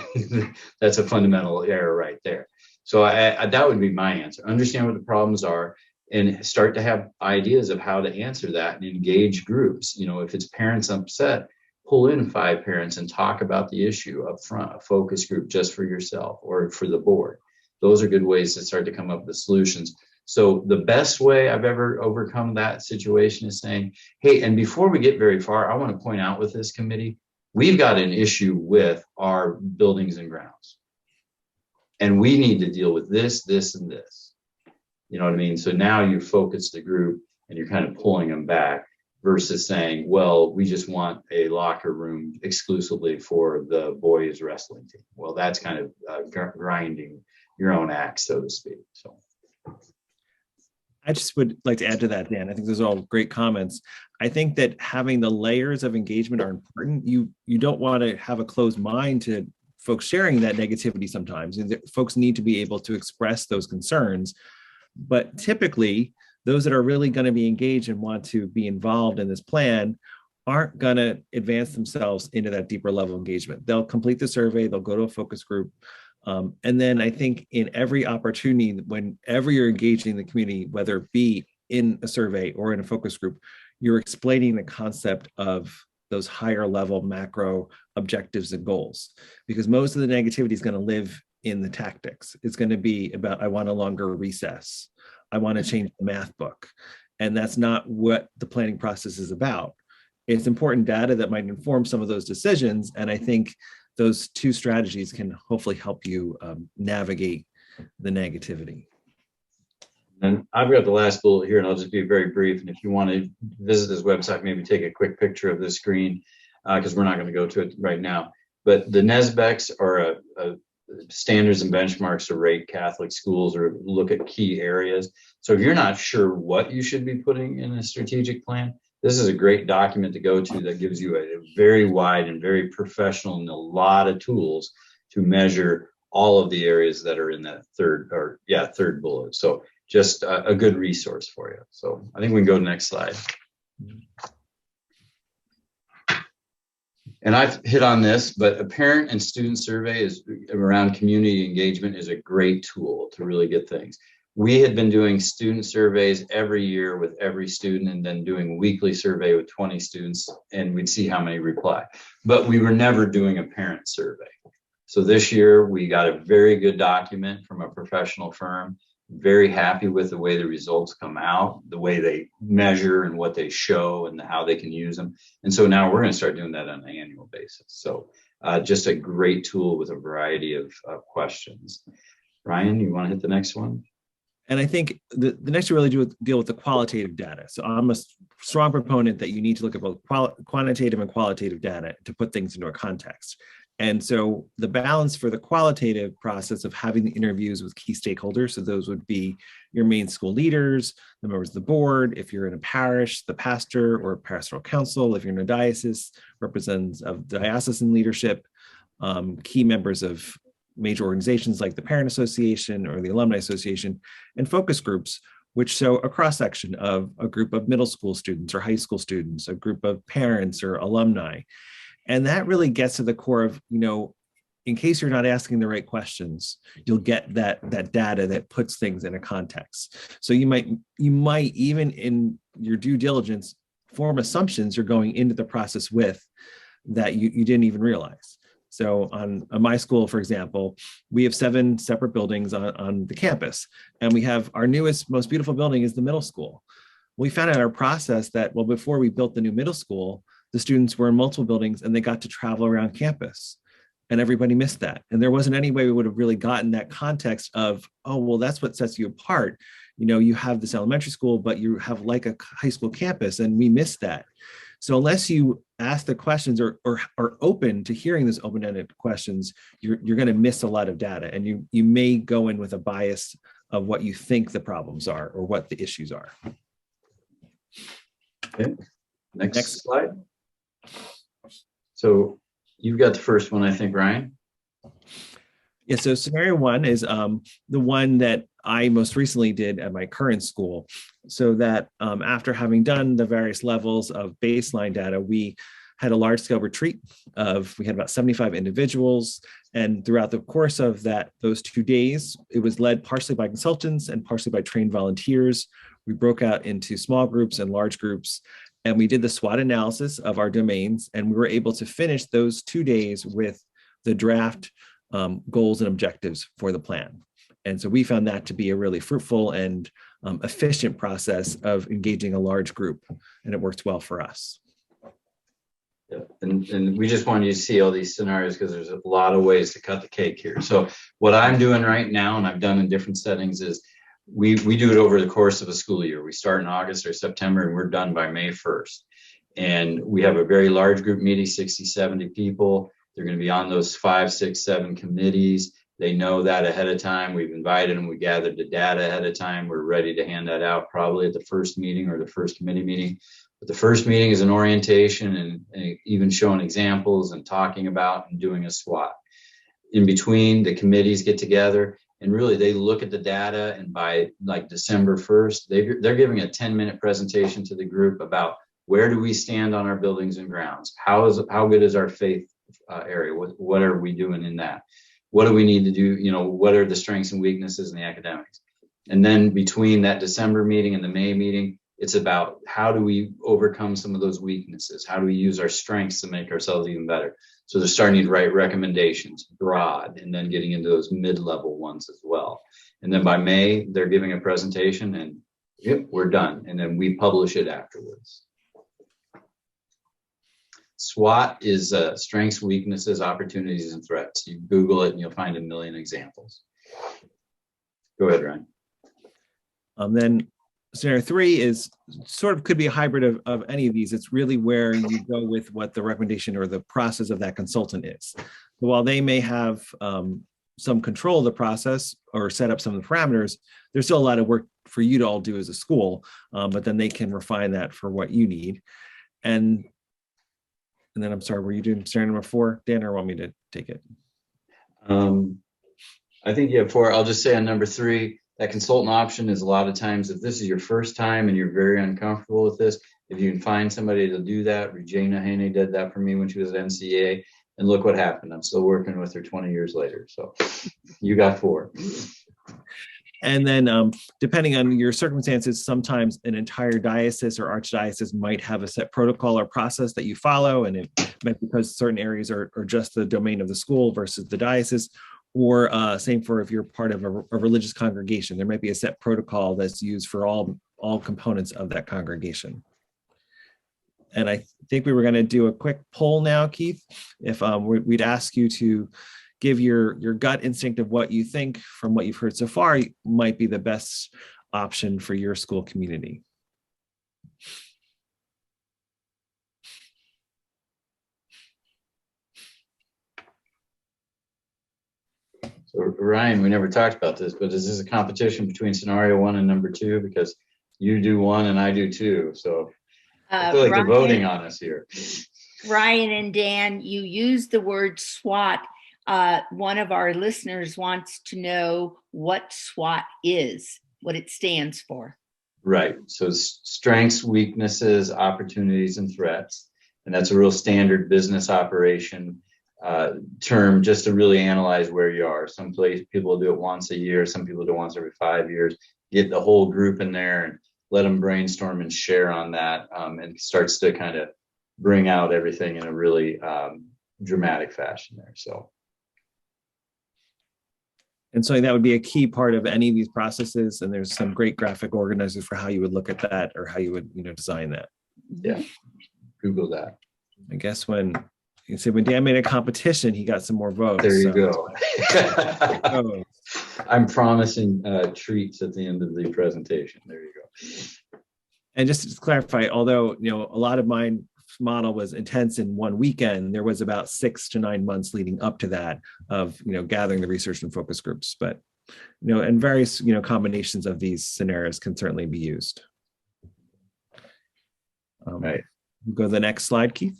that's a fundamental error right there. So that would be my answer. Understand what the problems are and start to have ideas of how to answer that and engage groups. If it's parents upset, pull in 5 parents and talk about the issue up front, a focus group just for yourself or for the board. Those are good ways to start to come up with solutions. So the best way I've ever overcome that situation is saying, hey, and before we get very far, I want to point out with this committee, we've got an issue with our buildings and grounds. And we need to deal with this, this, and this. You know what I mean? So now you focus the group and you're kind of pulling them back. versus saying, well, we just want a locker room exclusively for the boys wrestling team. Well, that's kind of grinding your own axe, so to speak. So I just would like to add to that, Dan. I think those are all great comments. I think that having the layers of engagement are important. You don't want to have a closed mind to folks sharing that negativity sometimes. And folks need to be able to express those concerns. But typically, those that are really going to be engaged and want to be involved in this plan aren't going to advance themselves into that deeper level of engagement. They'll complete the survey, they'll go to a focus group. And then I think in every opportunity, whenever you're engaging the community, whether it be in a survey or in a focus group, you're explaining the concept of those higher level macro objectives and goals, because most of the negativity is going to live in the tactics. It's going to be about, I want a longer recess. I want to change the math book. And that's not what the planning process is about. It's important data that might inform some of those decisions. And I think those two strategies can hopefully help you navigate the negativity. And I've got the last bullet here, and I'll just be very brief. And if you want to visit this website, maybe take a quick picture of the screen, because we're not going to go to it right now. But the NSBECs are a standards and benchmarks to rate Catholic schools or look at key areas. So if you're not sure what you should be putting in a strategic plan, this is a great document to go to that gives you a very wide and very professional and a lot of tools to measure all of the areas that are in that third bullet. So just a good resource for you. So I think we can go to the next slide. And I've hit on this, but a parent and student survey is around community engagement is a great tool to really get things. We had been doing student surveys every year with every student and then doing a weekly survey with 20 students, and we'd see how many reply. But we were never doing a parent survey. So this year we got a very good document from a professional firm. Very happy with the way the results come out, the way they measure and what they show and how they can use them. And so now we're going to start doing that on an annual basis. So just a great tool with a variety of questions. Ryan, you want to hit the next one? And I think the next to really deal with the qualitative data. So I'm a strong proponent that you need to look at both quantitative and qualitative data to put things into a context. And so the balance for the qualitative process of having the interviews with key stakeholders, so those would be your main school leaders, the members of the board, if you're in a parish, the pastor or pastoral council, if you're in a diocese, representatives of diocesan leadership, key members of major organizations like the Parent Association or the Alumni Association, and focus groups, which show a cross-section of a group of middle school students or high school students, a group of parents or alumni. And that really gets to the core of, in case you're not asking the right questions, you'll get that data that puts things in a context. So you might even in your due diligence form assumptions you're going into the process with that you didn't even realize. So on my school, for example, we have 7 separate buildings on the campus, and we have our newest, most beautiful building is the middle school. We found out in our process that, well, before we built the new middle school, the students were in multiple buildings and they got to travel around campus, and everybody missed that. And there wasn't any way we would have really gotten that context of, oh, well, that's what sets you apart. You have this elementary school, but you have like a high school campus, and we missed that. So unless you ask the questions or are open to hearing those open-ended questions, you're going to miss a lot of data, and you may go in with a bias of what you think the problems are or what the issues are. Okay. Next slide. So you've got the first one, I think, Ryan. Yeah, so scenario 1 is the one that I most recently did at my current school. So that after having done the various levels of baseline data, we had a large scale retreat we had about 75 individuals. And throughout the course of those 2 days, it was led partially by consultants and partially by trained volunteers. We broke out into small groups and large groups, and we did the SWOT analysis of our domains. And we were able to finish those 2 days with the draft goals and objectives for the plan. And so we found that to be a really fruitful and efficient process of engaging a large group, and it worked well for us. Yeah, and we just wanted you to see all these scenarios because there's a lot of ways to cut the cake here. So what I'm doing right now, and I've done in different settings, is we do it over the course of a school year. We start in August or September and we're done by May 1st. And we have a very large group meeting, 60, 70 people. They're going to be on those 5, 6, 7 committees. They know that ahead of time. We've invited them. We gathered the data ahead of time. We're ready to hand that out probably at the first meeting or the first committee meeting. But the first meeting is an orientation and even showing examples and talking about and doing a SWOT. In between, the committees get together and really they look at the data, and by like December 1st, they're giving a 10-minute presentation to the group about where do we stand on our buildings and grounds? How good is our faith area? What are we doing in that? What do we need to do? You know, what are the strengths and weaknesses in the academics? And then between that December meeting and the May meeting, it's about how do we overcome some of those weaknesses? How do we use our strengths to make ourselves even better? So they're starting to write recommendations, broad, and then getting into those mid-level ones as well. And then by May, they're giving a presentation and yep, we're done. And then we publish it afterwards. SWOT is strengths, weaknesses, opportunities, and threats. You Google it and you'll find a million examples. Go ahead, Ryan. Then scenario 3 is sort of could be a hybrid of any of these. It's really where you go with what the recommendation or the process of that consultant is. So while they may have some control of the process or set up some of the parameters, there's still a lot of work for you to all do as a school, but then they can refine that for what you need. And then I'm sorry, were you doing scenario number 4, Dan, or want me to take it? I think you have 4. I'll just say on number 3, that consultant option is a lot of times, if this is your first time and you're very uncomfortable with this, if you can find somebody to do that. Regina Haney did that for me when she was at NCA, and look what happened. I'm still working with her 20 years later. So you got 4. And then depending on your circumstances, sometimes an entire diocese or archdiocese might have a set protocol or process that you follow. And it might be because certain areas are just the domain of the school versus the diocese, or same for if you're part of a religious congregation, there might be a set protocol that's used for all components of that congregation. And I think we were going to do a quick poll now, Keith, if we'd ask you to give your gut instinct of what you think from what you've heard so far might be the best option for your school community. So Ryan, we never talked about this, but is this a competition between scenario 1 and number 2? Because you do 1 and I do 2. So I feel like they're voting on us here. Ryan and Dan, you used the word SWOT. One of our listeners wants to know what SWOT is, what it stands for. Right. So strengths, weaknesses, opportunities, and threats. And that's a real standard business operation term just to really analyze where you are. Some people do it once a year. Some people do it once every 5 years. Get the whole group in there and let them brainstorm and share on that. And it starts to kind of bring out everything in a really dramatic fashion there. So. And so that would be a key part of any of these processes. And there's some great graphic organizers for how you would look at that or how you would, design that. Yeah. Google that. I guess when Dan made a competition, he got some more votes. There you go. I'm promising treats at the end of the presentation. There you go. And just to clarify, although, a lot of my model was intense in one weekend, there was about 6 to 9 months leading up to that of, gathering the research and focus groups. But, and various, combinations of these scenarios can certainly be used. Right. Go to the next slide, Keith.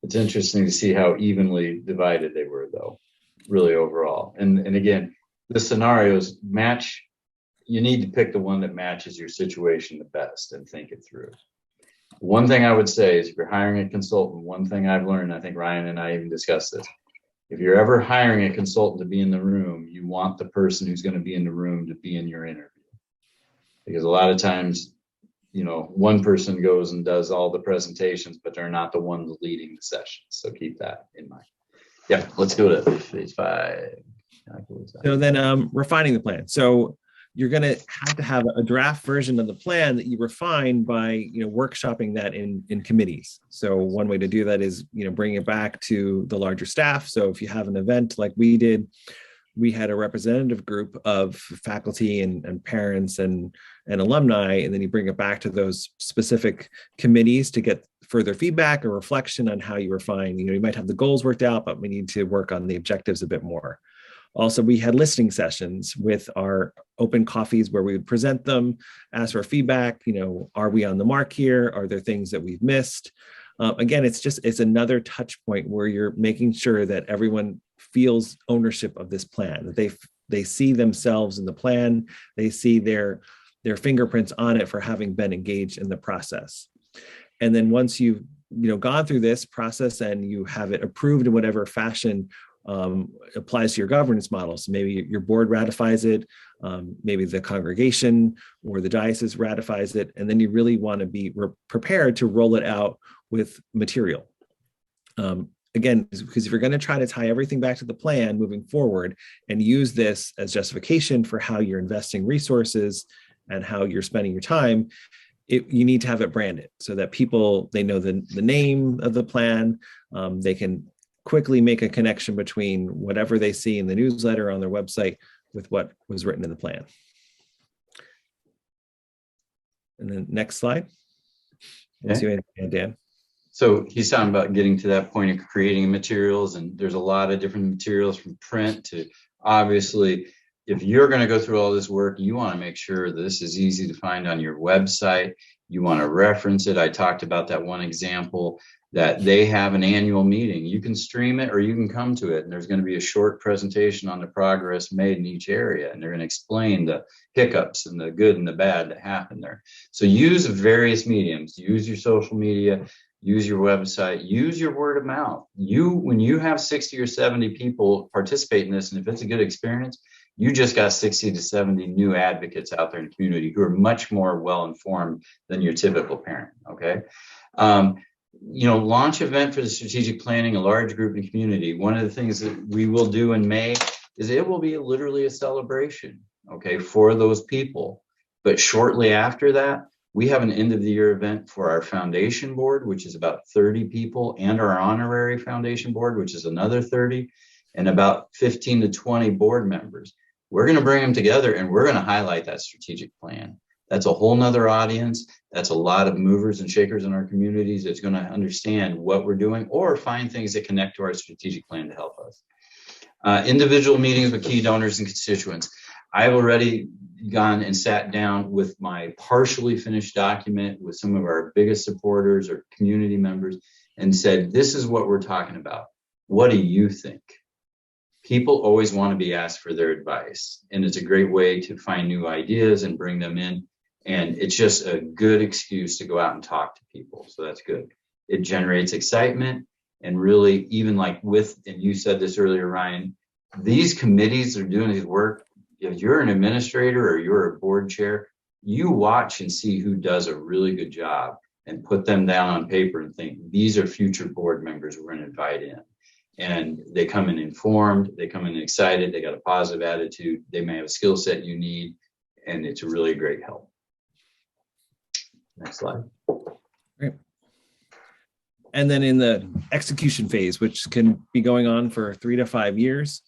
It's interesting to see how evenly divided they were, though, really overall. And again, the scenarios match. You need to pick the one that matches your situation the best and think it through. One thing I would say is if you're hiring a consultant, one thing I've learned, I think Ryan and I even discussed this, if you're ever hiring a consultant to be in the room, you want the person who's going to be in the room to be in your interview. Because a lot of times, one person goes and does all the presentations, but they're not the ones leading the session. So keep that in mind. Yeah, let's go to phase 5. So then refining the plan. So you're going to have a draft version of the plan that you refine by, workshopping that in committees. So one way to do that is, bring it back to the larger staff. So if you have an event like we did, we had a representative group of faculty and parents and alumni, and then you bring it back to those specific committees to get further feedback or reflection on how you refine. You might have the goals worked out, but we need to work on the objectives a bit more. Also, we had listening sessions with our open coffees where we would present them, ask for feedback. Are we on the mark here? Are there things that we've missed? Again, it's another touch point where you're making sure that everyone feels ownership of this plan, that they see themselves in the plan, they see their fingerprints on it for having been engaged in the process. And then once you've gone through this process and you have it approved in whatever fashion applies to your governance model. So maybe your board ratifies it, maybe the congregation or the diocese ratifies it, and then you really want to be prepared to roll it out with material. Again, because if you're going to try to tie everything back to the plan moving forward and use this as justification for how you're investing resources and how you're spending your time, you need to have it branded so that they know the name of the plan. They can quickly make a connection between whatever they see in the newsletter on their website with what was written in the plan. And then next slide. Okay. Dan. So he's talking about getting to that point of creating materials, and there's a lot of different materials from print to, obviously, if you're going to go through all this work, you want to make sure this is easy to find on your website. You want to reference it. I talked about that one example that they have an annual meeting. You can stream it or you can come to it, and there's going to be a short presentation on the progress made in each area, and they're going to explain the hiccups and the good and the bad that happen there. So use various mediums. Use your social media, use your website, use your word of mouth. When you have 60 or 70 people participate in this, and if it's a good experience, you just got 60 to 70 new advocates out there in the community who are much more well-informed than your typical parent, okay? Launch event for the strategic planning, a large group and community. One of the things that we will do in May is it will be literally a celebration, okay, for those people. But shortly after that, we have an end of the year event for our foundation board, which is about 30 people, and our honorary foundation board, which is another 30, and about 15 to 20 board members. We're going to bring them together and we're going to highlight that strategic plan. That's a whole nother audience. That's a lot of movers and shakers in our communities that's going to understand what we're doing or find things that connect to our strategic plan to help us. Individual meetings with key donors and constituents. I've already gone and sat down with my partially finished document with some of our biggest supporters or community members and said, this is what we're talking about. What do you think? People always want to be asked for their advice, and it's a great way to find new ideas and bring them in. And it's just a good excuse to go out and talk to people. So that's good. It generates excitement, and really, even like and you said this earlier, Ryan, these committees are doing this work. If you're an administrator or you're a board chair, you watch and see who does a really good job and put them down on paper and think, these are future board members we're going to invite in. And they come in informed, they come in excited, they got a positive attitude, they may have a skill set you need, and it's a really great help. Next slide. Great. And then in the execution phase, which can be going on for 3 to 5 years,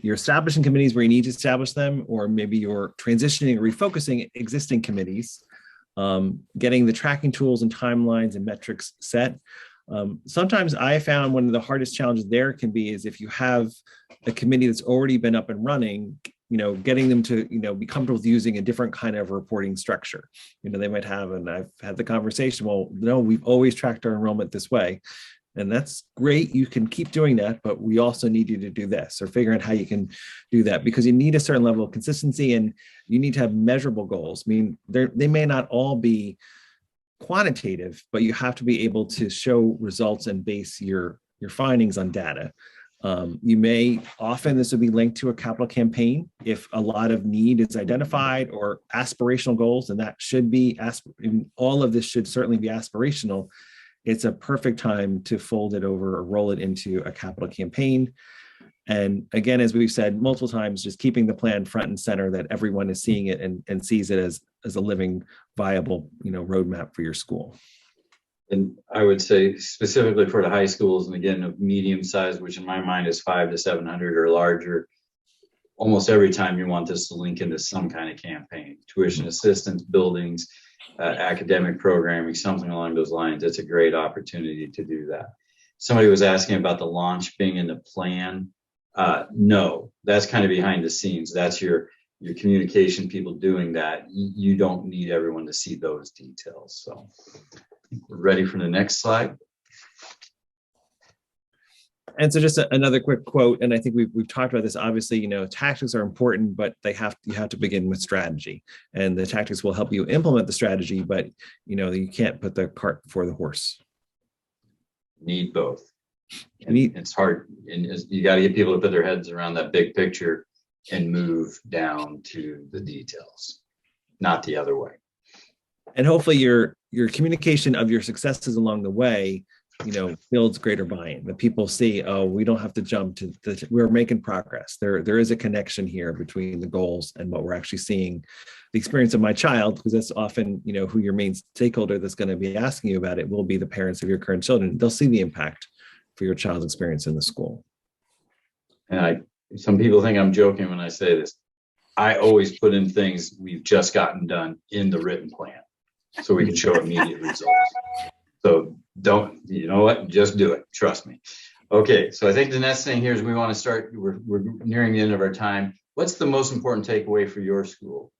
you're establishing committees where you need to establish them, or maybe you're transitioning or refocusing existing committees, getting the tracking tools and timelines and metrics set. Sometimes I found one of the hardest challenges there can be is if you have a committee that's already been up and running, getting them to, be comfortable with using a different kind of reporting structure. They might have, and I've had the conversation, well, no, we've always tracked our enrollment this way. And that's great. You can keep doing that, but we also need you to do this, or figure out how you can do that, because you need a certain level of consistency and you need to have measurable goals. I mean, they may not all be quantitative, but you have to be able to show results and base your findings on data. You may often, this would be linked to a capital campaign if a lot of need is identified, or aspirational goals, and that should be, all of this should certainly be aspirational. It's a perfect time to fold it over or roll it into a capital campaign. And again, as we've said multiple times, just keeping the plan front and center, that everyone is seeing it and sees it as a living, viable, roadmap for your school. And I would say specifically for the high schools, and again, of medium size, which in my mind is 500 to 700 or larger, almost every time you want this to link into some kind of campaign, tuition assistance, buildings, academic programming, something along those lines. It's a great opportunity to do that. Somebody was asking about the launch being in the plan. No, that's kind of behind the scenes. That's your communication people doing that. You don't need everyone to see those details. So I think we're ready for the next slide. And so just another quick quote, and I think we've talked about this. Obviously, you know, tactics are important, but you have to begin with strategy, and the tactics will help you implement the strategy, but you know, you can't put the cart before the horse. Need both. And it's hard, and you got to get people to put their heads around that big picture and move down to the details, not the other way. And hopefully your communication of your successes along the way, you know, builds greater buy-in. That people see, oh, we don't have to jump to we're making progress. There is a connection here between the goals and what we're actually seeing. The experience of my child, because that's often, you know, who your main stakeholder that's going to be asking you about it will be the parents of your current children. They'll see the impact for your child's experience in the school. And some people think I'm joking when I say this. I always put in things we've just gotten done in the written plan so we can show immediate results. So don't, you know what, just do it. Trust me. Okay, so I think the next thing here is we want to start, we're nearing the end of our time. What's the most important takeaway for your school?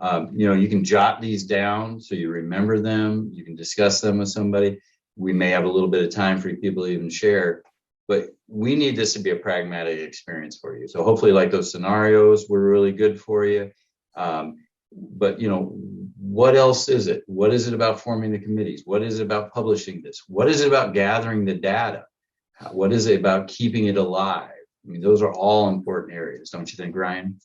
You know, you can jot these down so you remember them. You can discuss them with somebody. We may have a little bit of time for people to even share, but we need this to be a pragmatic experience for you. So hopefully, like those scenarios were really good for you. But you know, what else is it? What is it about forming the committees? What is it about publishing this? What is it about gathering the data? What is it about keeping it alive? I mean, those are all important areas, don't you think, Ryan?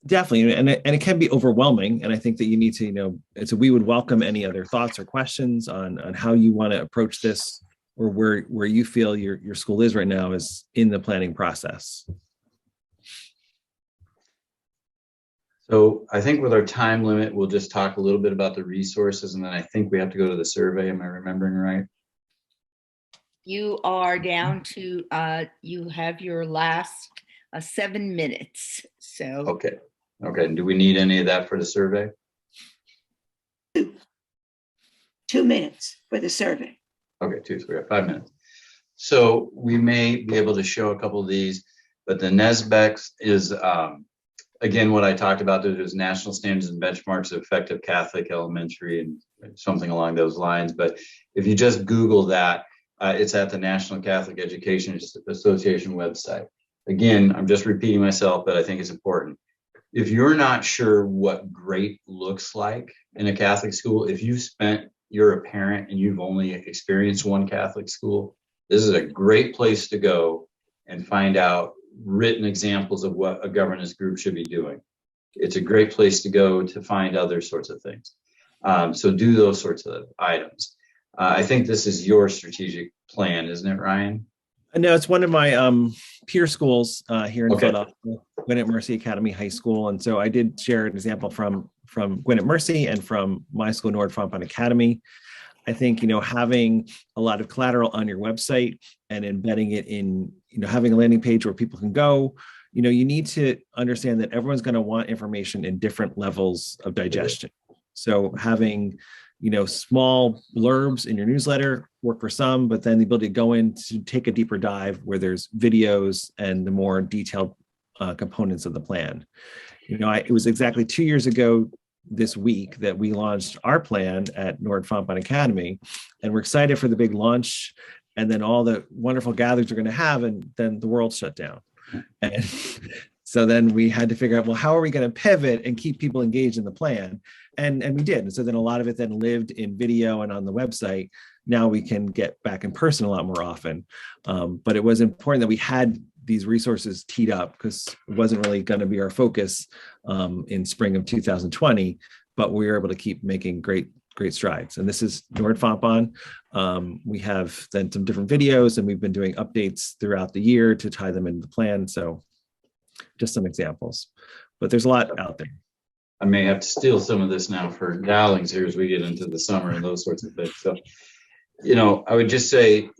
Definitely, and it can be overwhelming. And I think that you need to, you know, so we would welcome any other thoughts or questions on how you want to approach this, or where you feel your school is right now is in the planning process. So I think with our time limit, we'll just talk a little bit about the resources, and then I think we have to go to the survey. Am I remembering right? You are down to, you have your last 7 minutes, so. Okay. And do we need any of that for the survey? 2 minutes for the survey. Okay, 2, so we have 5 minutes. So we may be able to show a couple of these, but the NSBEX is, again, what I talked about, there's national standards and benchmarks of effective Catholic elementary and something along those lines. But if you just Google that, it's at the National Catholic Education Association website. Again, I'm just repeating myself, but I think it's important. If you're not sure what great looks like in a Catholic school, if you're a parent and you've only experienced one Catholic school, this is a great place to go and find out written examples of what a governance group should be doing. It's a great place to go to find other sorts of things. So do those sorts of items. I think this is your strategic plan, isn't it, Ryan? No, it's one of my peer schools here in Okay. Philadelphia, Gwinnett Mercy Academy High School. And so I did share an example from Gwinnett Mercy and from my school, Nord-Fontbonne Academy. I think, you know, having a lot of collateral on your website and embedding it in, you know, having a landing page where people can go, you know, you need to understand that everyone's going to want information in different levels of digestion. So having, you know, small blurbs in your newsletter work for some, but then the ability to go in to take a deeper dive where there's videos and the more detailed components of the plan. You know, it was exactly 2 years ago this week that we launched our plan at Nord-Fontbonne Academy, and we're excited for the big launch and then all the wonderful gatherings we're going to have, and then the world shut down. And so then we had to figure out, well, how are we going to pivot and keep people engaged in the plan? And we did. And so then a lot of it then lived in video and on the website. Now we can get back in person a lot more often. But it was important that we had these resources teed up because it wasn't really going to be our focus in spring of 2020, but we were able to keep making great strides. And this is Nord-Fontbonne. We have then some different videos, and we've been doing updates throughout the year to tie them into the plan. So just some examples, but there's a lot out there. I may have to steal some of this now for Dowlings here as we get into the summer and those sorts of things. So I would just say,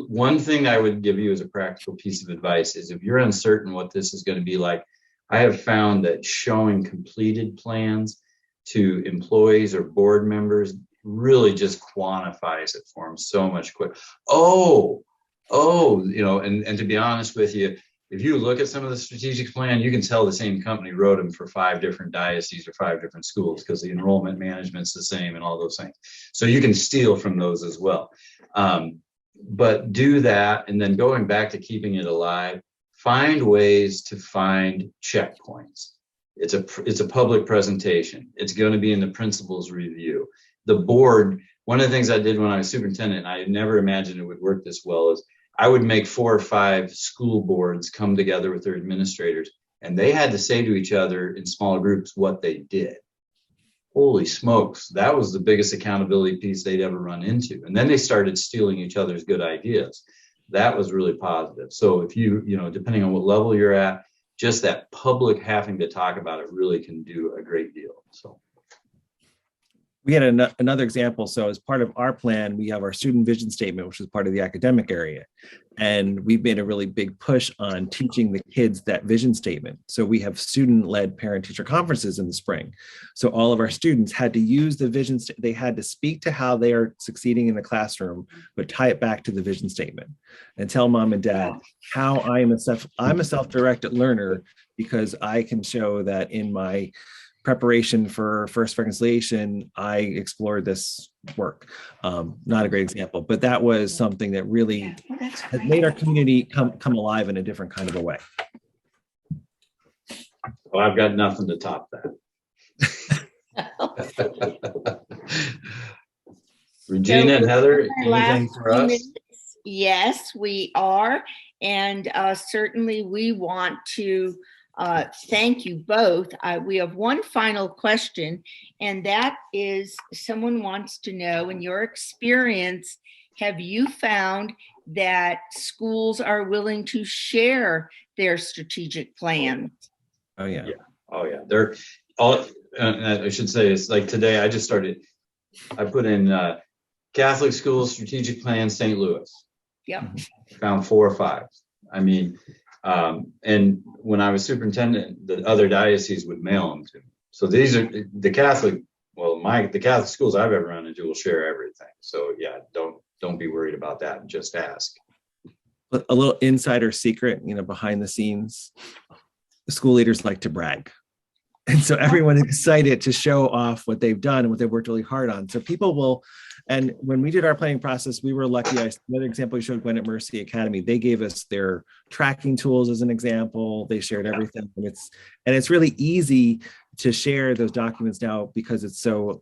one thing I would give you as a practical piece of advice is if you're uncertain what this is going to be like, I have found that showing completed plans to employees or board members really just quantifies it for them so much quicker. And to be honest with you, if you look at some of the strategic plan, you can tell the same company wrote them for 5 different dioceses or 5 different schools because the enrollment management's the same and all those things. So you can steal from those as well. But do that, and then going back to keeping it alive, find ways to find checkpoints. It's a public presentation. It's going to be in the principal's review. The board, one of the things I did when I was superintendent, and I never imagined it would work this well, is I would make 4 or 5 school boards come together with their administrators, and they had to say to each other in smaller groups what they did. Holy smokes, that was the biggest accountability piece they'd ever run into. And then they started stealing each other's good ideas. That was really positive. So if depending on what level you're at, just that public having to talk about it really can do a great deal. So we had another example. So as part of our plan, we have our student vision statement, which is part of the academic area. And we've made a really big push on teaching the kids that vision statement. So we have student-led parent-teacher conferences in the spring. So all of our students had to use the vision, they had to speak to how they are succeeding in the classroom, but tie it back to the vision statement and tell mom and dad how I'm a self-directed learner because I can show that in my preparation for First Reconciliation, I explored this work. Not a great example, but that was something that really has made our community come alive in a different kind of a way. Well, I've got nothing to top that. Regina and Heather, anything for us? Yes, we are. And certainly we want to thank you both. We have one final question, and that is someone wants to know, in your experience, have you found that schools are willing to share their strategic plans? Oh, yeah. They're all, I should say, it's like today I put in Catholic Schools Strategic Plan St. Louis. Yep. Found 4 or 5. I mean, and when I was superintendent, the other dioceses would mail them to me. So these are the Catholic schools I've ever run into will share everything. So yeah, don't be worried about that. Just ask. A little insider secret, behind the scenes, the school leaders like to brag. And so everyone is excited to show off what they've done and what they've worked really hard on. So people will, and when we did our planning process, we were lucky. Another example we showed Gwen at Mercy Academy. They gave us their tracking tools as an example. They shared everything. And it's really easy to share those documents now because it's so,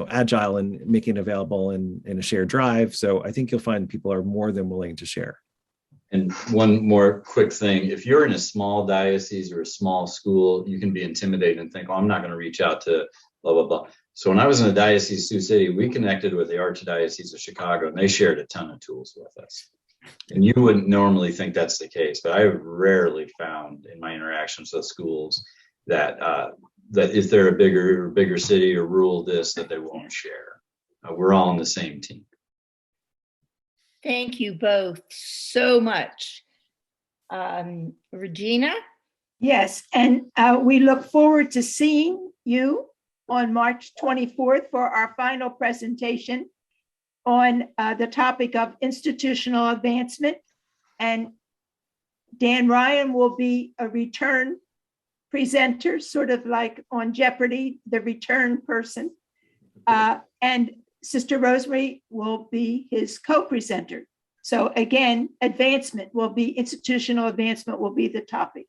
agile and making it available in a shared drive. So I think you'll find people are more than willing to share. And one more quick thing, if you're in a small diocese or a small school, you can be intimidated and think, oh, I'm not going to reach out to blah, blah, blah. So when I was in the Diocese Sioux City, we connected with the Archdiocese of Chicago, and they shared a ton of tools with us. And you wouldn't normally think that's the case, but I've rarely found in my interactions with schools that if they're a bigger city or rural that they won't share. We're all on the same team. Thank you both so much. Regina? Yes, and we look forward to seeing you on March 24th for our final presentation on the topic of institutional advancement. And Dan Ryan will be a return presenter, sort of like on Jeopardy, the return person. And Sister Rosemary will be his co-presenter. So again, institutional advancement will be the topic.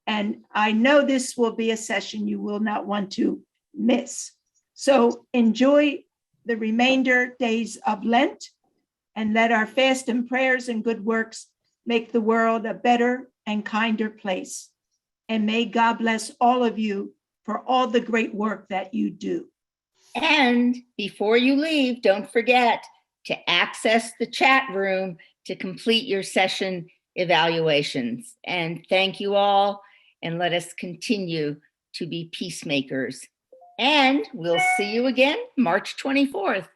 And I know this will be a session you will not want to miss. So enjoy the remainder days of Lent, and let our fast and prayers and good works make the world a better and kinder place. And may God bless all of you for all the great work that you do. And before you leave, don't forget to access the chat room to complete your session evaluations. And thank you all, and let us continue to be peacemakers. And we'll see you again March 24th.